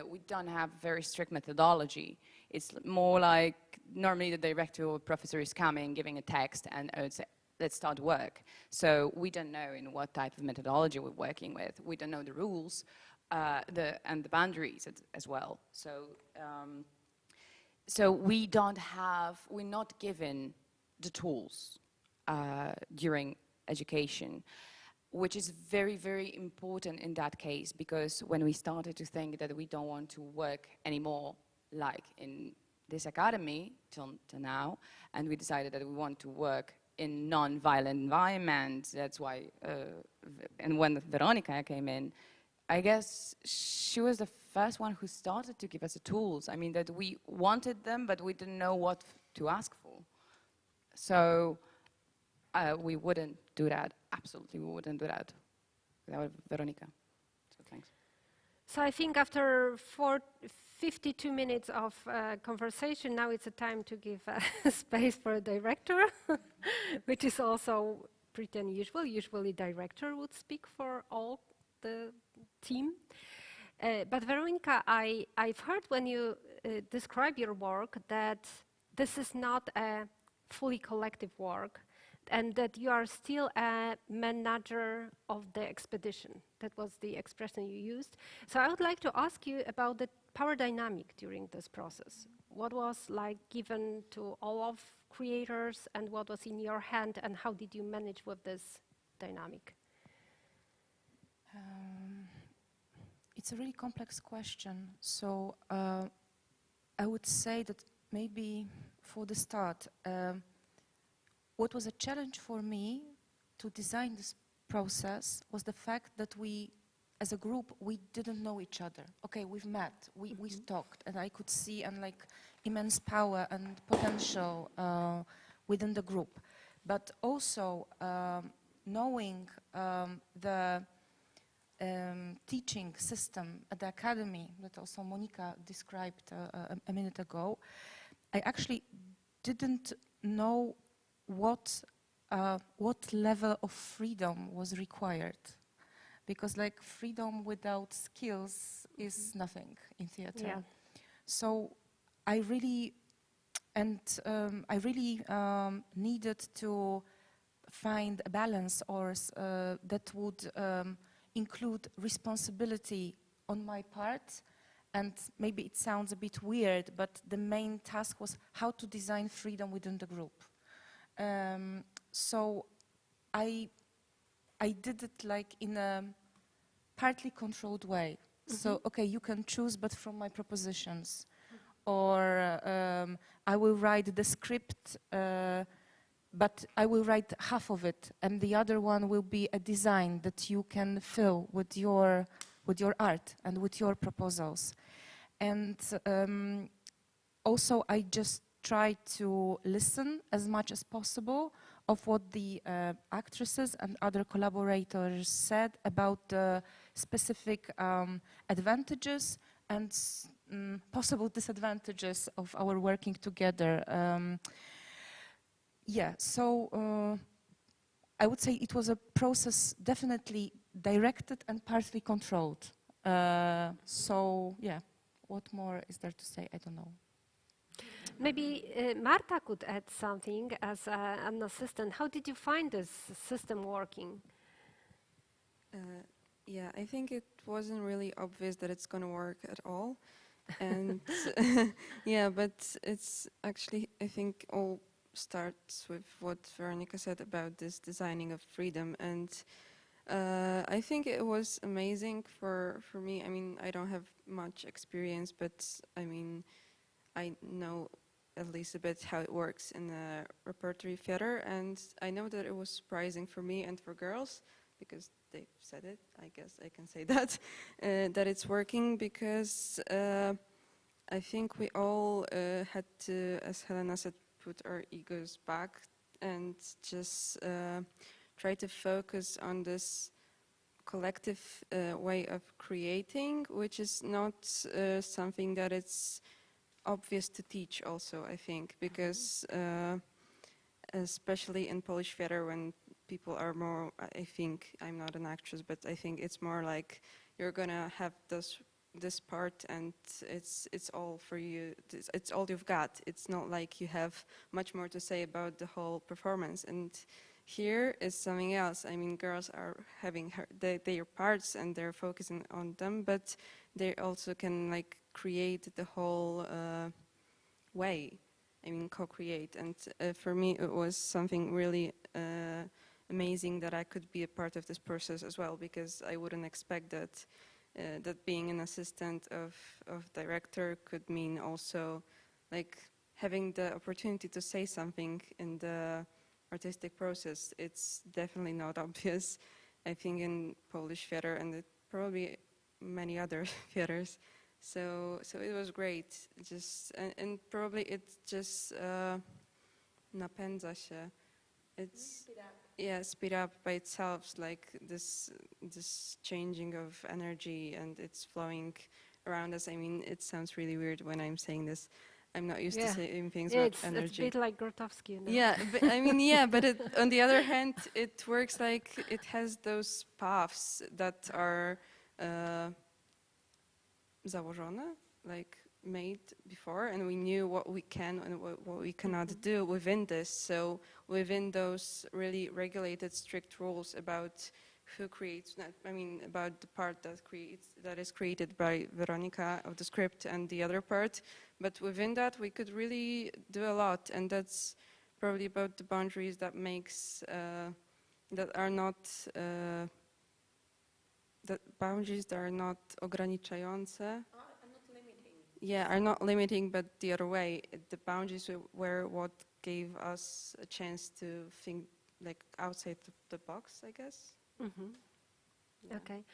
We don't have very strict methodology. It's more like normally the director or professor is coming, giving a text, and say, let's start work. So we don't know in what type of methodology we're working with. We don't know the rules and the boundaries as well. So we're not given the tools during education, which is very, very important in that case, because when we started to think that we don't want to work anymore like in this academy till now, and we decided that we want to work in non-violent environments, that's why, and when Veronica came in, I guess she was the first one who started to give us the tools. I mean, that we wanted them, but we didn't know what to ask for. So we wouldn't do that. Absolutely, we wouldn't do that without Veronika. So thanks. So I think after 52 minutes of conversation, now it's a time to give space for a director, which is also pretty unusual. Usually director would speak for all the team. But Veronika, I've heard when you describe your work that this is not a fully collective work and that you are still a manager of the expedition. That was the expression you used. So I would like to ask you about the power dynamic during this process. What was like given to all of creators and what was in your hand and how did you manage with this dynamic? It's a really complex question. So I would say that maybe for the start, what was a challenge for me to design this process was the fact that we, as a group, we didn't know each other. Okay, we've met, we talked, and I could see immense power and potential within the group. But also knowing the teaching system at the academy that also Monika described a minute ago, I actually didn't know what level of freedom was required, because like freedom without skills is nothing in theater. Yeah. So I really needed to find a balance or that would include responsibility on my part. And maybe it sounds a bit weird, but the main task was how to design freedom within the group. So I did it like in a partly controlled way. So, okay, you can choose, but from my propositions. Or I will write the script, but I will write half of it, and the other one will be a design that you can fill with your art and with your proposals. And also I just try to listen as much as possible of what the actresses and other collaborators said about the specific advantages and possible disadvantages of our working together. Yeah, so I would say it was a process definitely directed and partly controlled. So yeah, what more is there to say? I don't know. Maybe Marta could add something as an assistant. How did you find this system working? Yeah, I think it wasn't really obvious that it's going to work at all. And yeah, but it's actually, I think, all starts with what Veronika said about this designing of freedom. And I think it was amazing for me. I mean, I don't have much experience, but I mean, I know at least a bit how it works in a repertory theater, and I know that it was surprising for me and for girls, because they said it, I guess I can say that, that it's working, because I think we all had to, as Helena said, put our egos back and just try to focus on this collective way of creating, which is not something that it's obvious to teach also, I think, because especially in Polish theater, when people are more, I think, I'm not an actress, but I think it's more like you're gonna have this part and it's all for you, it's all you've got. It's not like you have much more to say about the whole performance. And here is something else. I mean, girls are having their parts and they're focusing on them, but they also can like create the whole way, I mean, co-create. And for me, it was something really amazing that I could be a part of this process as well, because I wouldn't expect that that being an assistant of director could mean also like having the opportunity to say something in the artistic process. It's definitely not obvious, I think, in Polish theater and probably many other theaters. So it was great. Just and probably it just napędza się it's yeah, speed up by itself, like this changing of energy, and it's flowing around us. I mean, it sounds really weird when I'm saying this. I'm not used to saying things about It's a energy. bit like Grotowski, you know? Yeah, but I mean, yeah, but on the other hand, it works like it has those paths that are założone, like made before, and we knew what we can and what we cannot do within this. So within those really regulated, strict rules about who creates, I mean, about the part that is created by Veronica of the script and the other part, but within that we could really do a lot, and that's probably about the boundaries that makes that are not that boundaries that are not ograniczające. Yeah, are not limiting, but the other way. The boundaries were what gave us a chance to think like outside the box, I guess. Yeah. Okay.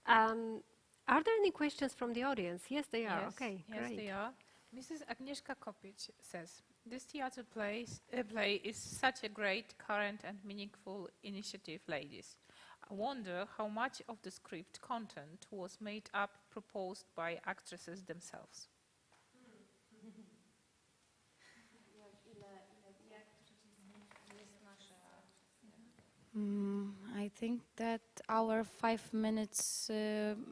Are there any questions from the audience? Yes, they are. Yes, Okay, yes, great. they are. Mrs. Agnieszka Kopic says, this theatre play is such a great, current and meaningful initiative, ladies. I wonder how much of the script content was made up, proposed by actresses themselves. I think that our 5 minutes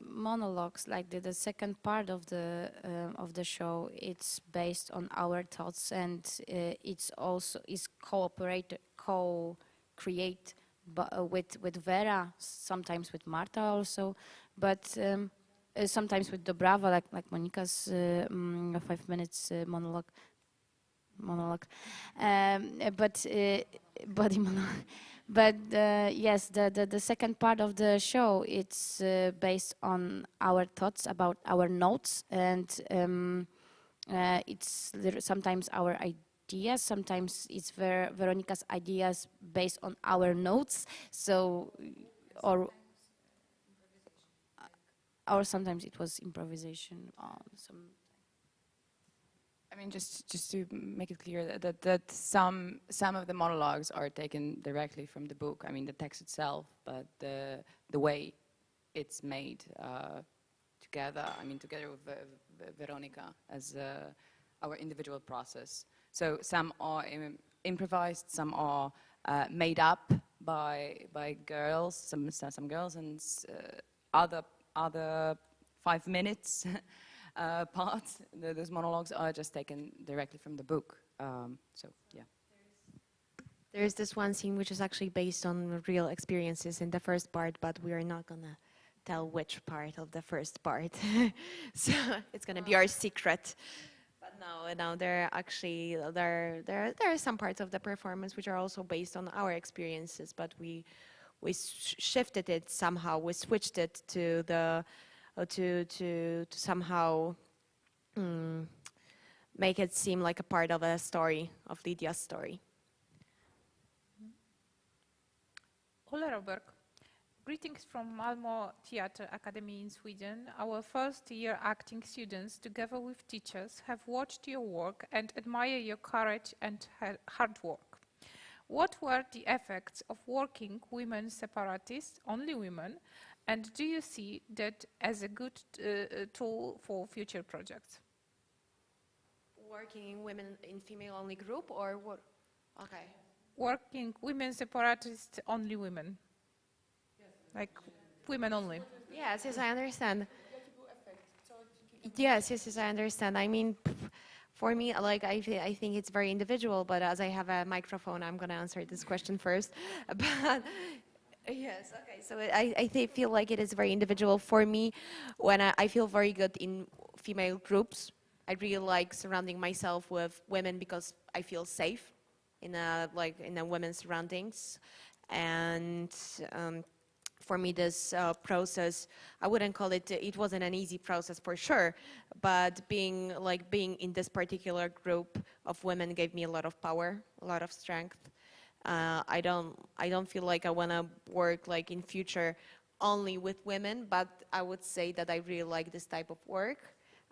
monologues, like the second part of the show, it's based on our thoughts, and it's also is co-create with Vera, sometimes with Marta also, but sometimes with Dobrava, like Monika's 5 minutes monologue, but body monologue. But yes, the second part of the show, it's based on our thoughts about our notes, and it's sometimes our ideas, sometimes it's Veronica's ideas based on our notes. So, or sometimes it was improvisation on some. I mean, just to make it clear that some of the monologues are taken directly from the book. I mean, the text itself, but the way it's made together. I mean, together with Veronica as our individual process. So some are improvised, some are made up by girls, some girls, and other 5 minutes. Parts, those monologues are just taken directly from the book. So, yeah. There's this one scene which is actually based on real experiences in the first part, but we are not gonna tell which part of the first part. So it's gonna be our secret. But no, there are some parts of the performance which are also based on our experiences, but we shifted it somehow. We switched it to the to somehow make it seem like a part of a story, of Lydia's story. Ola Roberg, greetings from Malmö Theatre Academy in Sweden. Our first-year acting students, together with teachers, have watched your work and admire your courage and hard work. What were the effects of working women separatists, only women, and do you see that as a good tool for future projects? Working women in female-only group, or what? Okay. Working women separatists, only women. Like women only. Yes, I understand. Yes, I understand. I mean, for me, like I think it's very individual, but as I have a microphone, I'm gonna answer this question first. But yes, okay. So I feel like it is very individual. For me, when I feel very good in female groups, I really like surrounding myself with women because I feel safe in a women's surroundings. And for me, this process, I wouldn't call it. It wasn't an easy process for sure, but being in this particular group of women gave me a lot of power, a lot of strength. I don't feel like I want to work like in future only with women, but I would say that I really like this type of work.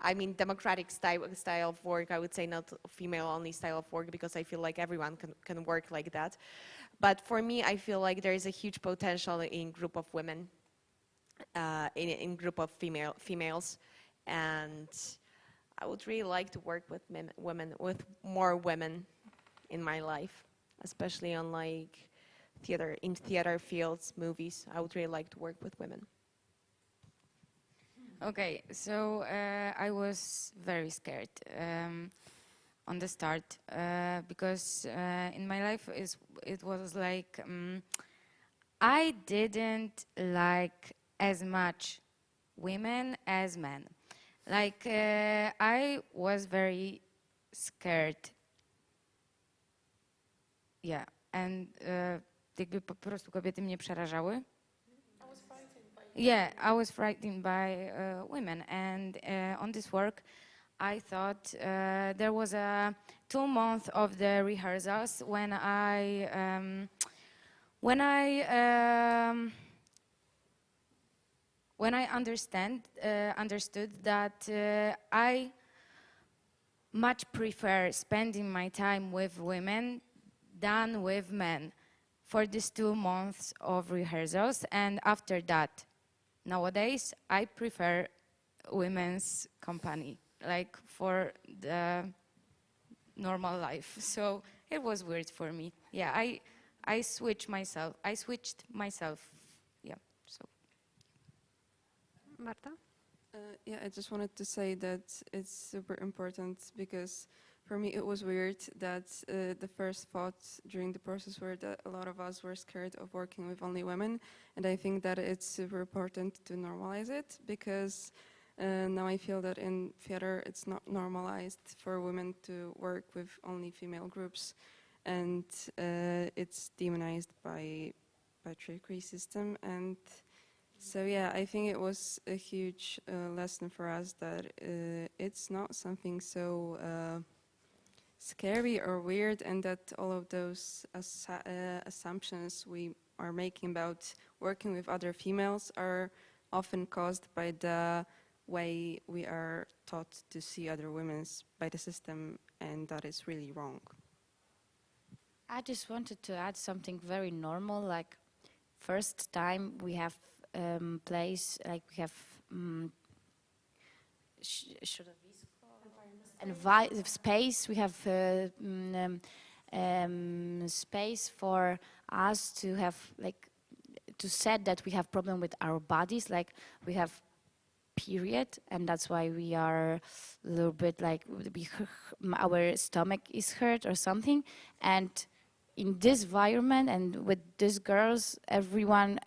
I mean, democratic style of work, I would say, not female only style of work, because I feel like everyone can work like that. But for me, I feel like there is a huge potential in group of women, in group of females, and I would really like to work with women, with more women in my life, especially on like theater fields, movies. I would really like to work with women. Okay, so I was very scared on the start because in my life it was like I didn't like as much women as men. Like I was very scared. Yeah, and jakby po prostu kobiety mnie przerażały. Yeah, I was frightened by women, and on this work, I thought there was a 2 months of the rehearsals when I understood that I much prefer spending my time with women than with men for these 2 months of rehearsals, and after that. Nowadays, I prefer women's company, like for the normal life. So it was weird for me. Yeah, I switched myself. Yeah. So. Marta? Yeah, I just wanted to say that it's super important because for me it was weird that the first thoughts during the process were that a lot of us were scared of working with only women, and I think that it's super important to normalize it because now I feel that in theater it's not normalized for women to work with only female groups, and it's demonized by patriarchy system. And so yeah, I think it was a huge lesson for us that it's not something so scary or weird, and that all of those assumptions we are making about working with other females are often caused by the way we are taught to see other women by the system, and that is really wrong. I just wanted to add something very normal, like first time we have place, like we have space, we have space for us to have, like, to said that we have problem with our bodies, like we have period, and that's why we are a little bit like our stomach is hurt or something. And in this environment and with these girls, everyone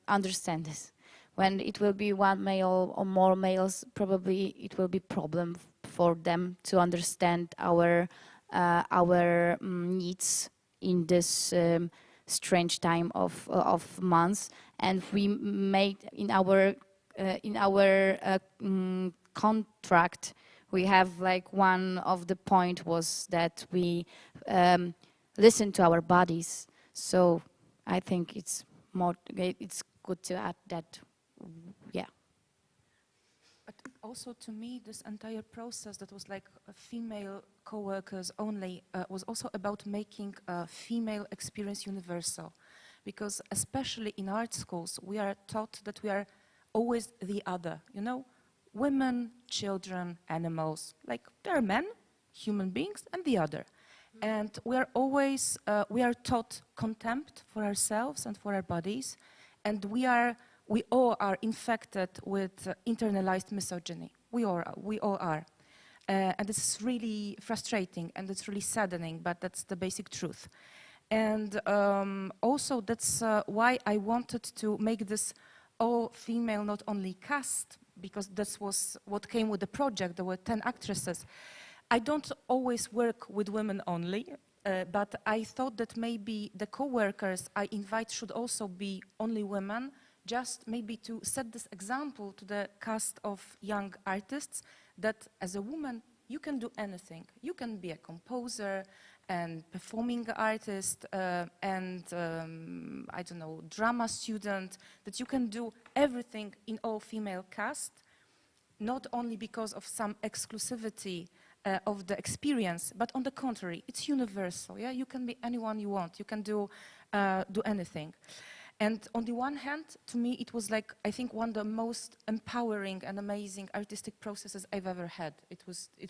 understands this. When it will be one male or more males, probably it will be problem for them to understand our needs in this strange time of months. And we made in our contract, we have like one of the point was that we listen to our bodies. So I think it's good to add that. Yeah. But also to me, this entire process that was like female co-workers only was also about making a female experience universal. Because especially in art schools, we are taught that we are always the other, you know? Women, children, animals, like there are men, human beings, and the other. And we are always, we are taught contempt for ourselves and for our bodies, and we all are infected with internalized misogyny. We all are. And it's really frustrating and it's really saddening, but that's the basic truth. And also that's why I wanted to make this all-female, not only cast, because this was what came with the project. There were 10 actresses. I don't always work with women only, but I thought that maybe the co-workers I invite should also be only women, just maybe to set this example to the cast of young artists that as a woman you can do anything. You can be a composer and performing artist and I don't know, drama student, that you can do everything in all-female cast, not only because of some exclusivity of the experience, but on the contrary, it's universal. Yeah, you can be anyone you want. You can do anything. And on the one hand, to me, it was like, I think, one of the most empowering and amazing artistic processes I've ever had. It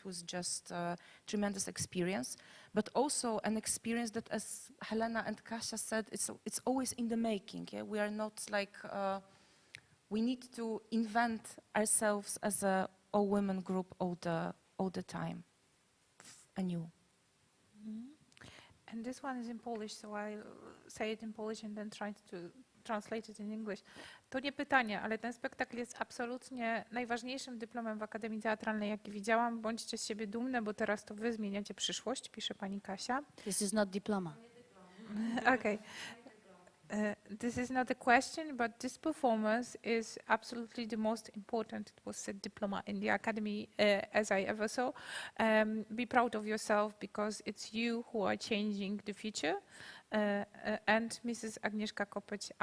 was just a tremendous experience, but also an experience that, as Helena and Kasia said, it's always in the making. Yeah? We are not like, we need to invent ourselves as a all-women group all the time, anew. And this one is in Polish, so I'll say it in Polish and then try to translate it in English. To nie pytanie, ale ten spektakl jest absolutnie najważniejszym dyplomem w Akademii Teatralnej, jaki widziałam. Bądźcie z siebie dumne, bo teraz to wy zmieniacie przyszłość, pisze pani Kasia. This is not diploma. Okay. This is not a question, but this performance is absolutely the most important. It was a diploma in the Academy as I ever saw. Be proud of yourself because it's you who are changing the future. And Mrs. Agnieszka Kopeć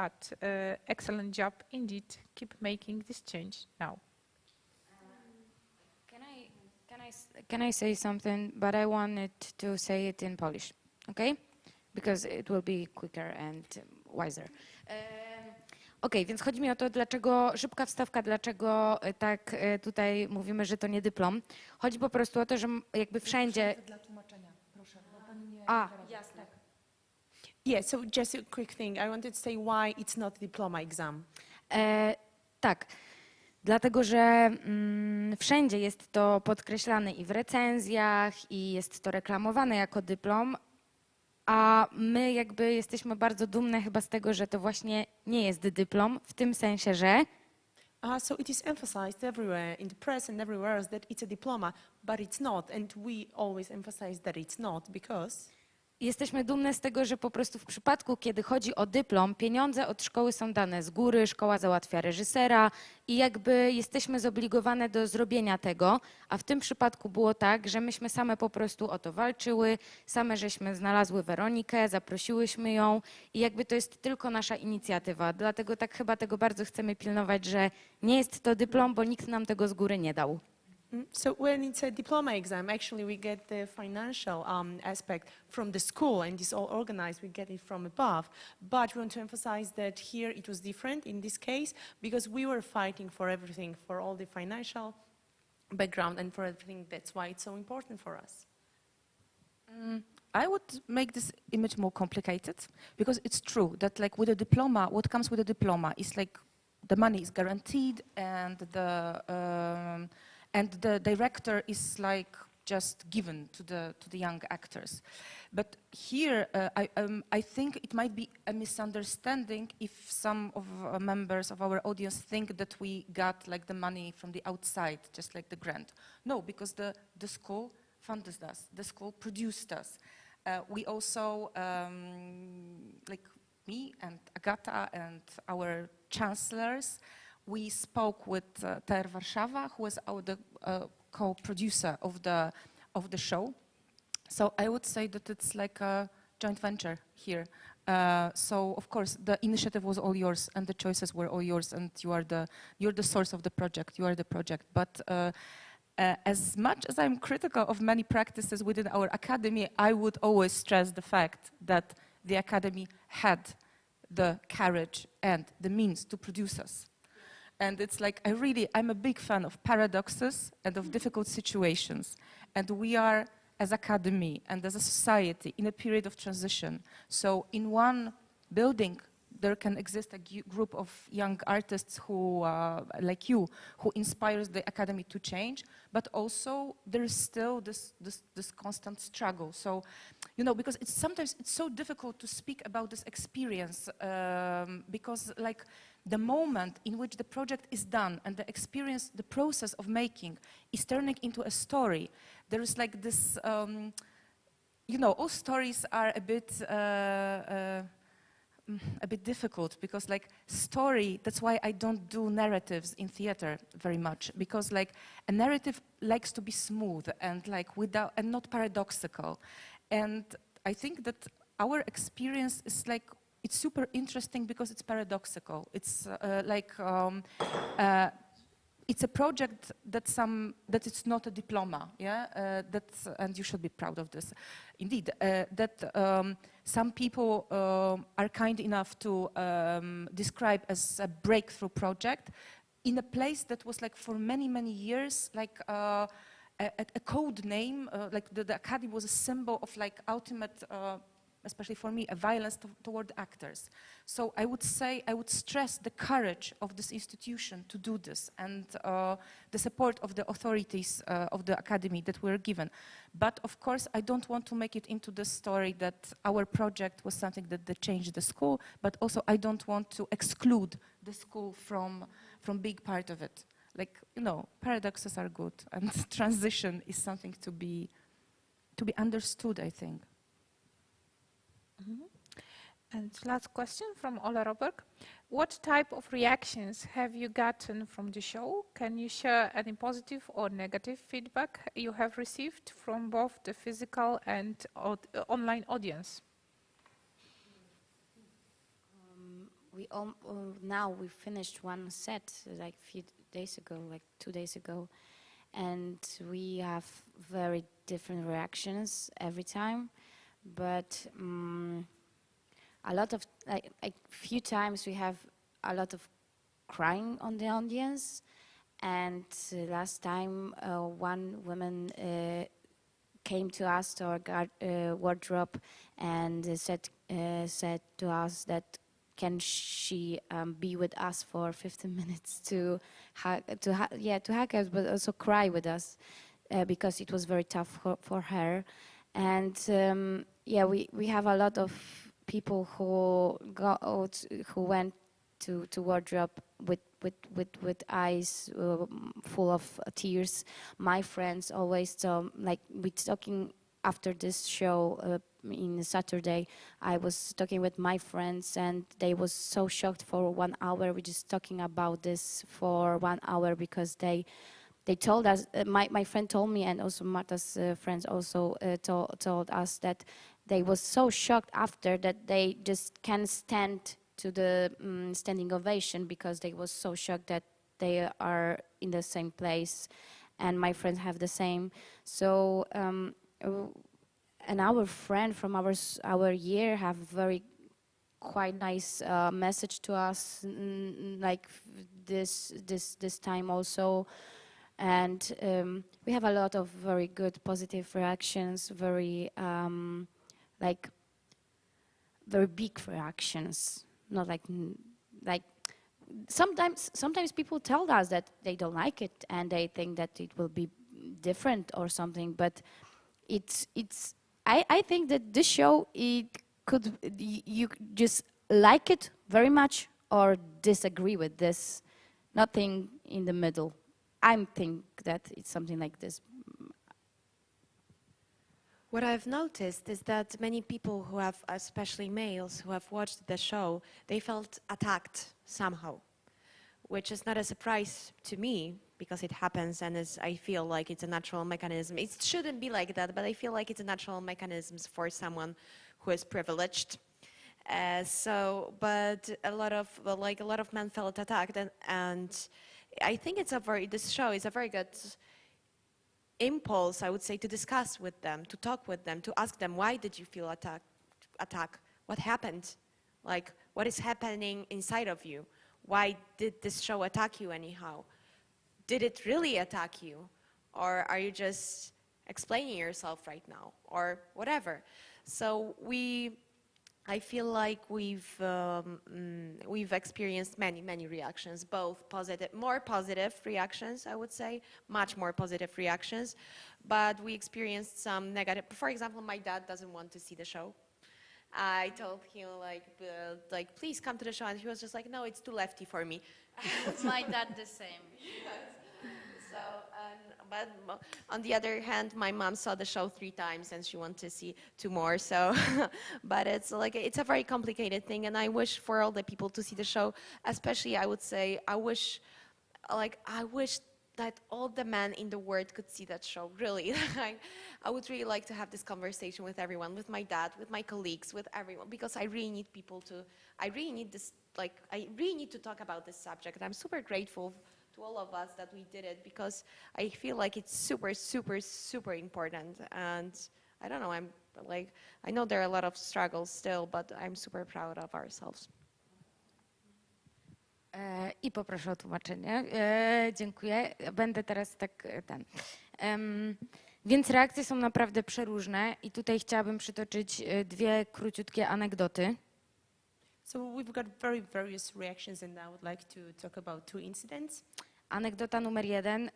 excellent job indeed. Keep making this change now. Can I say something? But I wanted to say it in Polish, okay? Because it will be quicker and wiser. Okej, więc chodzi mi o to, dlaczego, szybka wstawka, dlaczego tak tutaj mówimy, że to nie dyplom. Chodzi po prostu o to, że jakby wszędzie... Dla tłumaczenia, proszę, bo pani nie... jasne. Yeah, so just a quick thing. I wanted to say why it's not a diploma exam. Tak, dlatego że wszędzie jest to podkreślane i w recenzjach, i jest to reklamowane jako dyplom, a my jakby jesteśmy bardzo dumne chyba z tego, że to właśnie nie jest dyplom, w tym sensie, że... So it is emphasized everywhere, in the press and everywhere else, that it's a diploma, but it's not. And we always emphasize that it's not, because... Jesteśmy dumne z tego, że po prostu w przypadku, kiedy chodzi o dyplom, pieniądze od szkoły są dane z góry, szkoła załatwia reżysera i jakby jesteśmy zobligowane do zrobienia tego, a w tym przypadku było tak, że myśmy same po prostu o to walczyły, same żeśmy znalazły Weronikę, zaprosiłyśmy ją i jakby to jest tylko nasza inicjatywa. Dlatego tak chyba tego bardzo chcemy pilnować, że nie jest to dyplom, bo nikt nam tego z góry nie dał. So when it's a diploma exam, actually we get the financial aspect from the school, and it's all organized, we get it from above. But we want to emphasize that here it was different in this case, because we were fighting for everything, for all the financial background and for everything. That's why it's so important for us. I would make this image more complicated, because it's true that like with a diploma, what comes with a diploma is like the money is guaranteed and the director is like just given to the young actors. But here, I think it might be a misunderstanding if some of members of our audience think that we got like the money from the outside, just like the grant. No, because the school funded us, the school produced us. We also, like me and Agata and our chancellors, we spoke with TR Warszawa, who was the co-producer of the show. So I would say that it's like a joint venture here. So of course the initiative was all yours, and the choices were all yours, and you're the source of the project. You are the project. But as much as I'm critical of many practices within our academy, I would always stress the fact that the academy had the courage and the means to produce us. And it's like, I'm a big fan of paradoxes and of difficult situations. And we are, as academy and as a society, in a period of transition. So in one building, there can exist a group of young artists who, like you, who inspires the academy to change, but also there is still this constant struggle. So, you know, because sometimes it's so difficult to speak about this experience because like the moment in which the project is done and the experience, the process of making is turning into a story, there is like this, you know, all stories are a bit difficult because like story, that's why I don't do narratives in theater very much, because like a narrative likes to be smooth and like without, and not paradoxical. And I think that our experience is like, it's super interesting because it's paradoxical. It's it's a project that it's not a diploma, yeah, and you should be proud of this. Indeed, that some people are kind enough to describe as a breakthrough project in a place that was like for many, many years like a code name, like the Academy was a symbol of like ultimate, especially for me, a violence toward actors. So I would stress the courage of this institution to do this and the support of the authorities of the Academy that were given. But of course, I don't want to make it into the story that our project was something that changed the school, but also I don't want to exclude the school from big part of it. Like, you know, paradoxes are good and transition is something to be understood, I think. And last question from Ola Roberg. What type of reactions have you gotten from the show? Can you share any positive or negative feedback you have received from both the physical and online audience? Now we finished one set like a few days ago, like 2 days ago, and we have very different reactions every time. But a lot of like few times we have a lot of crying on the audience, and last time one woman came to us to our wardrobe and said to us that can she be with us for 15 minutes to hug us, but also cry with us because it was very tough for her. And we have a lot of people who went to wardrobe with eyes full of tears. My friends always like we talking after this show in Saturday. I was talking with my friends and they was so shocked for 1 hour. We just talking about this for 1 hour because they told us, my friend told me, and also Marta's friends also told us that they was so shocked after that they just can't stand to the standing ovation because they was so shocked that they are in the same place, and my friends have the same. So, and our friend from our year have very quite nice message to us, like this time also. And we have a lot of very good positive reactions, very very big reactions. Not like sometimes people tell us that they don't like it and they think that it will be different or something. But I think that this show, you just like it very much or disagree with this. Nothing in the middle. I think that it's something like this. What I've noticed is that many people who have, especially males, who have watched the show, they felt attacked somehow, which is not a surprise to me because it happens and I feel like it's a natural mechanism. It shouldn't be like that, but I feel like it's a natural mechanism for someone who is privileged. But a lot of men felt attacked, and I think this show is a very good impulse, I would say, to discuss with them, to talk with them, to ask them, why did you feel attack? What happened? Like, what is happening inside of you? Why did this show attack you anyhow? Did it really attack you? Or are you just explaining yourself right now? Or whatever. So I feel like we've experienced many reactions, both more positive reactions, I would say, much more positive reactions, but we experienced some negative. For example, my dad doesn't want to see the show. I told him like please come to the show, and he was just like, no, it's too lefty for me. My dad the same. So, but on the other hand, my mom saw the show 3 times and she wanted to see 2 more. So, but it's a very complicated thing, and I wish for all the people to see the show. Especially, I would say, I wish that all the men in the world could see that show. Really, I would really like to have this conversation with everyone, with my dad, with my colleagues, with everyone, because I really need to talk about this subject. I'm super grateful to all of us that we did it, because I feel like it's super, super, super important. And I don't know, I'm like, I know there are a lot of struggles still, but I'm super proud of ourselves. I poproszę o tłumaczenie. Dziękuję. Będę teraz tak więc reakcje są naprawdę przeróżne i tutaj chciałabym przytoczyć dwie króciutkie anegdoty. So we've got very various reactions, and I would like to talk about 2 incidents. Anegdota numer 1.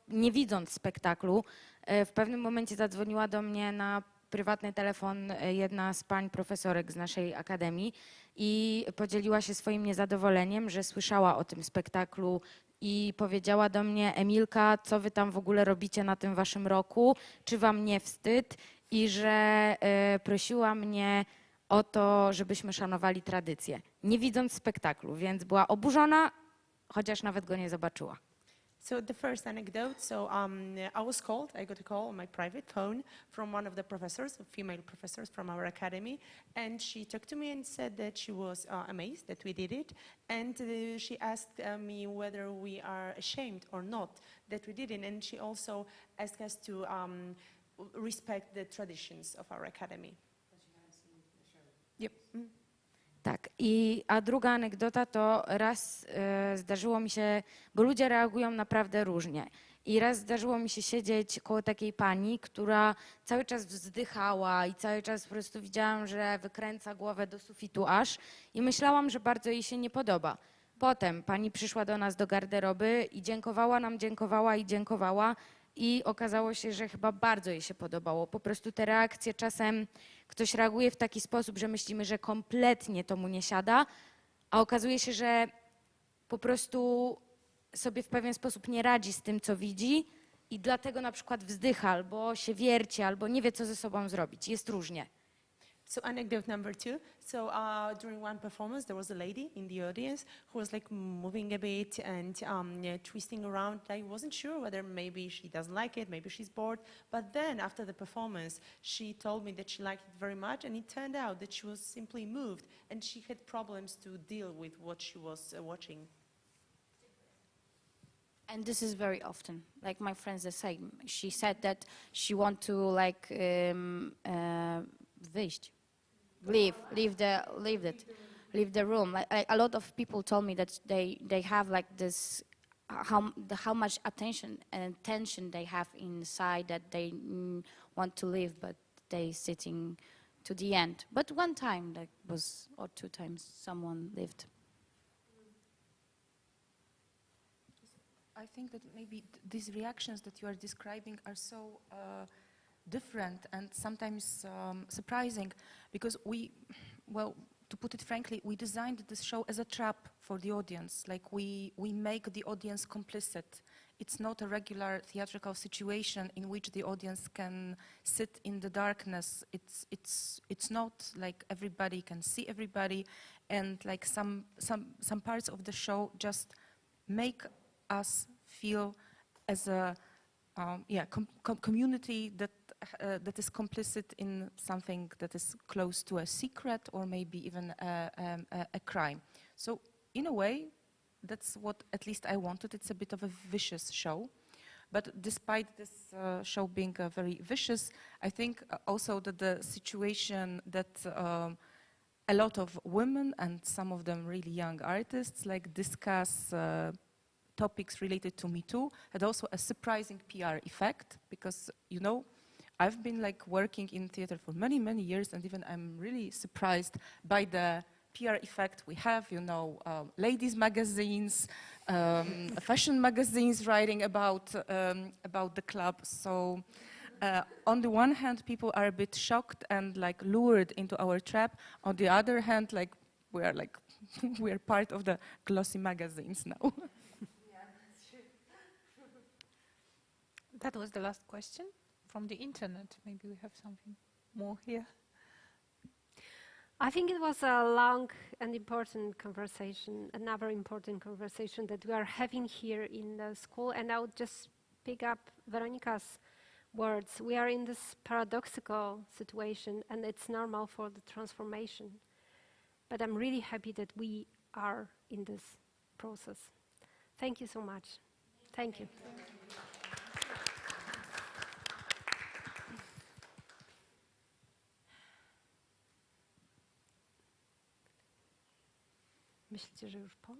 Nie widząc spektaklu, w pewnym momencie zadzwoniła do mnie na prywatny telefon jedna z pań profesorek z naszej akademii i podzieliła się swoim niezadowoleniem, że słyszała o tym spektaklu i powiedziała do mnie: Emilka, co wy tam w ogóle robicie na tym waszym roku, czy wam nie wstyd? I że prosiła mnie o to, żebyśmy szanowali tradycję, nie widząc spektaklu, więc była oburzona, chociaż nawet go nie zobaczyła. So the first anecdote, I was called, I got a call on my private phone from one of the professors, female professors from our academy, and she talked to me and said that she was amazed that we did it, and she asked me whether we are ashamed or not that we did it, and she also asked us to respect the traditions of our academy. Yep. Mm. Tak, a druga anegdota to raz zdarzyło mi się, bo ludzie reagują naprawdę różnie. I raz zdarzyło mi się siedzieć koło takiej pani, która cały czas wzdychała i cały czas po prostu widziałam, że wykręca głowę do sufitu aż i myślałam, że bardzo jej się nie podoba. Potem pani przyszła do nas do garderoby i dziękowała nam, dziękowała i okazało się, że chyba bardzo jej się podobało. Po prostu te reakcje czasem ktoś reaguje w taki sposób, że myślimy, że kompletnie to mu nie siada, a okazuje się, że po prostu sobie w pewien sposób nie radzi z tym, co widzi i dlatego na przykład wzdycha, albo się wierci, albo nie wie, co ze sobą zrobić. Jest różnie. So anecdote number 2. So during one performance, there was a lady in the audience who was like moving a bit and twisting around. I wasn't sure whether maybe she doesn't like it, maybe she's bored. But then after the performance, she told me that she liked it very much, and it turned out that she was simply moved and she had problems to deal with what she was watching. And this is very often, like my friends the same. She said that she want to like wyjść. Leave the room. Like a lot of people told me that they have like this, how much attention and tension they have inside that they want to leave, but they sitting to the end. But one time, like was or 2 times, someone lived. I think that maybe these reactions that you are describing are so different and sometimes surprising, because to put it frankly, we designed this show as a trap for the audience. Like we make the audience complicit. It's not a regular theatrical situation in which the audience can sit in the darkness. It's not like everybody can see everybody, and like some parts of the show just make us feel as a community that is complicit in something that is close to a secret or maybe even a crime. So in a way, that's what at least I wanted. It's a bit of a vicious show. But despite this show being very vicious, I think also that the situation that a lot of women and some of them really young artists like discuss topics related to Me Too had also a surprising PR effect, because, you know, I've been like working in theater for many, many years, and even I'm really surprised by the PR effect we have, you know, ladies magazines, fashion magazines writing about the club. So on the one hand, people are a bit shocked and like lured into our trap. On the other hand, like we are part of the glossy magazines now. That was the last question from the internet. Maybe we have something more here. I think it was a long and important conversation, another important conversation that we are having here in the school. And I would just pick up Veronica's words. We are in this paradoxical situation, and it's normal for the transformation. But I'm really happy that we are in this process. Thank you so much. Thank you. Myślicie, że już po?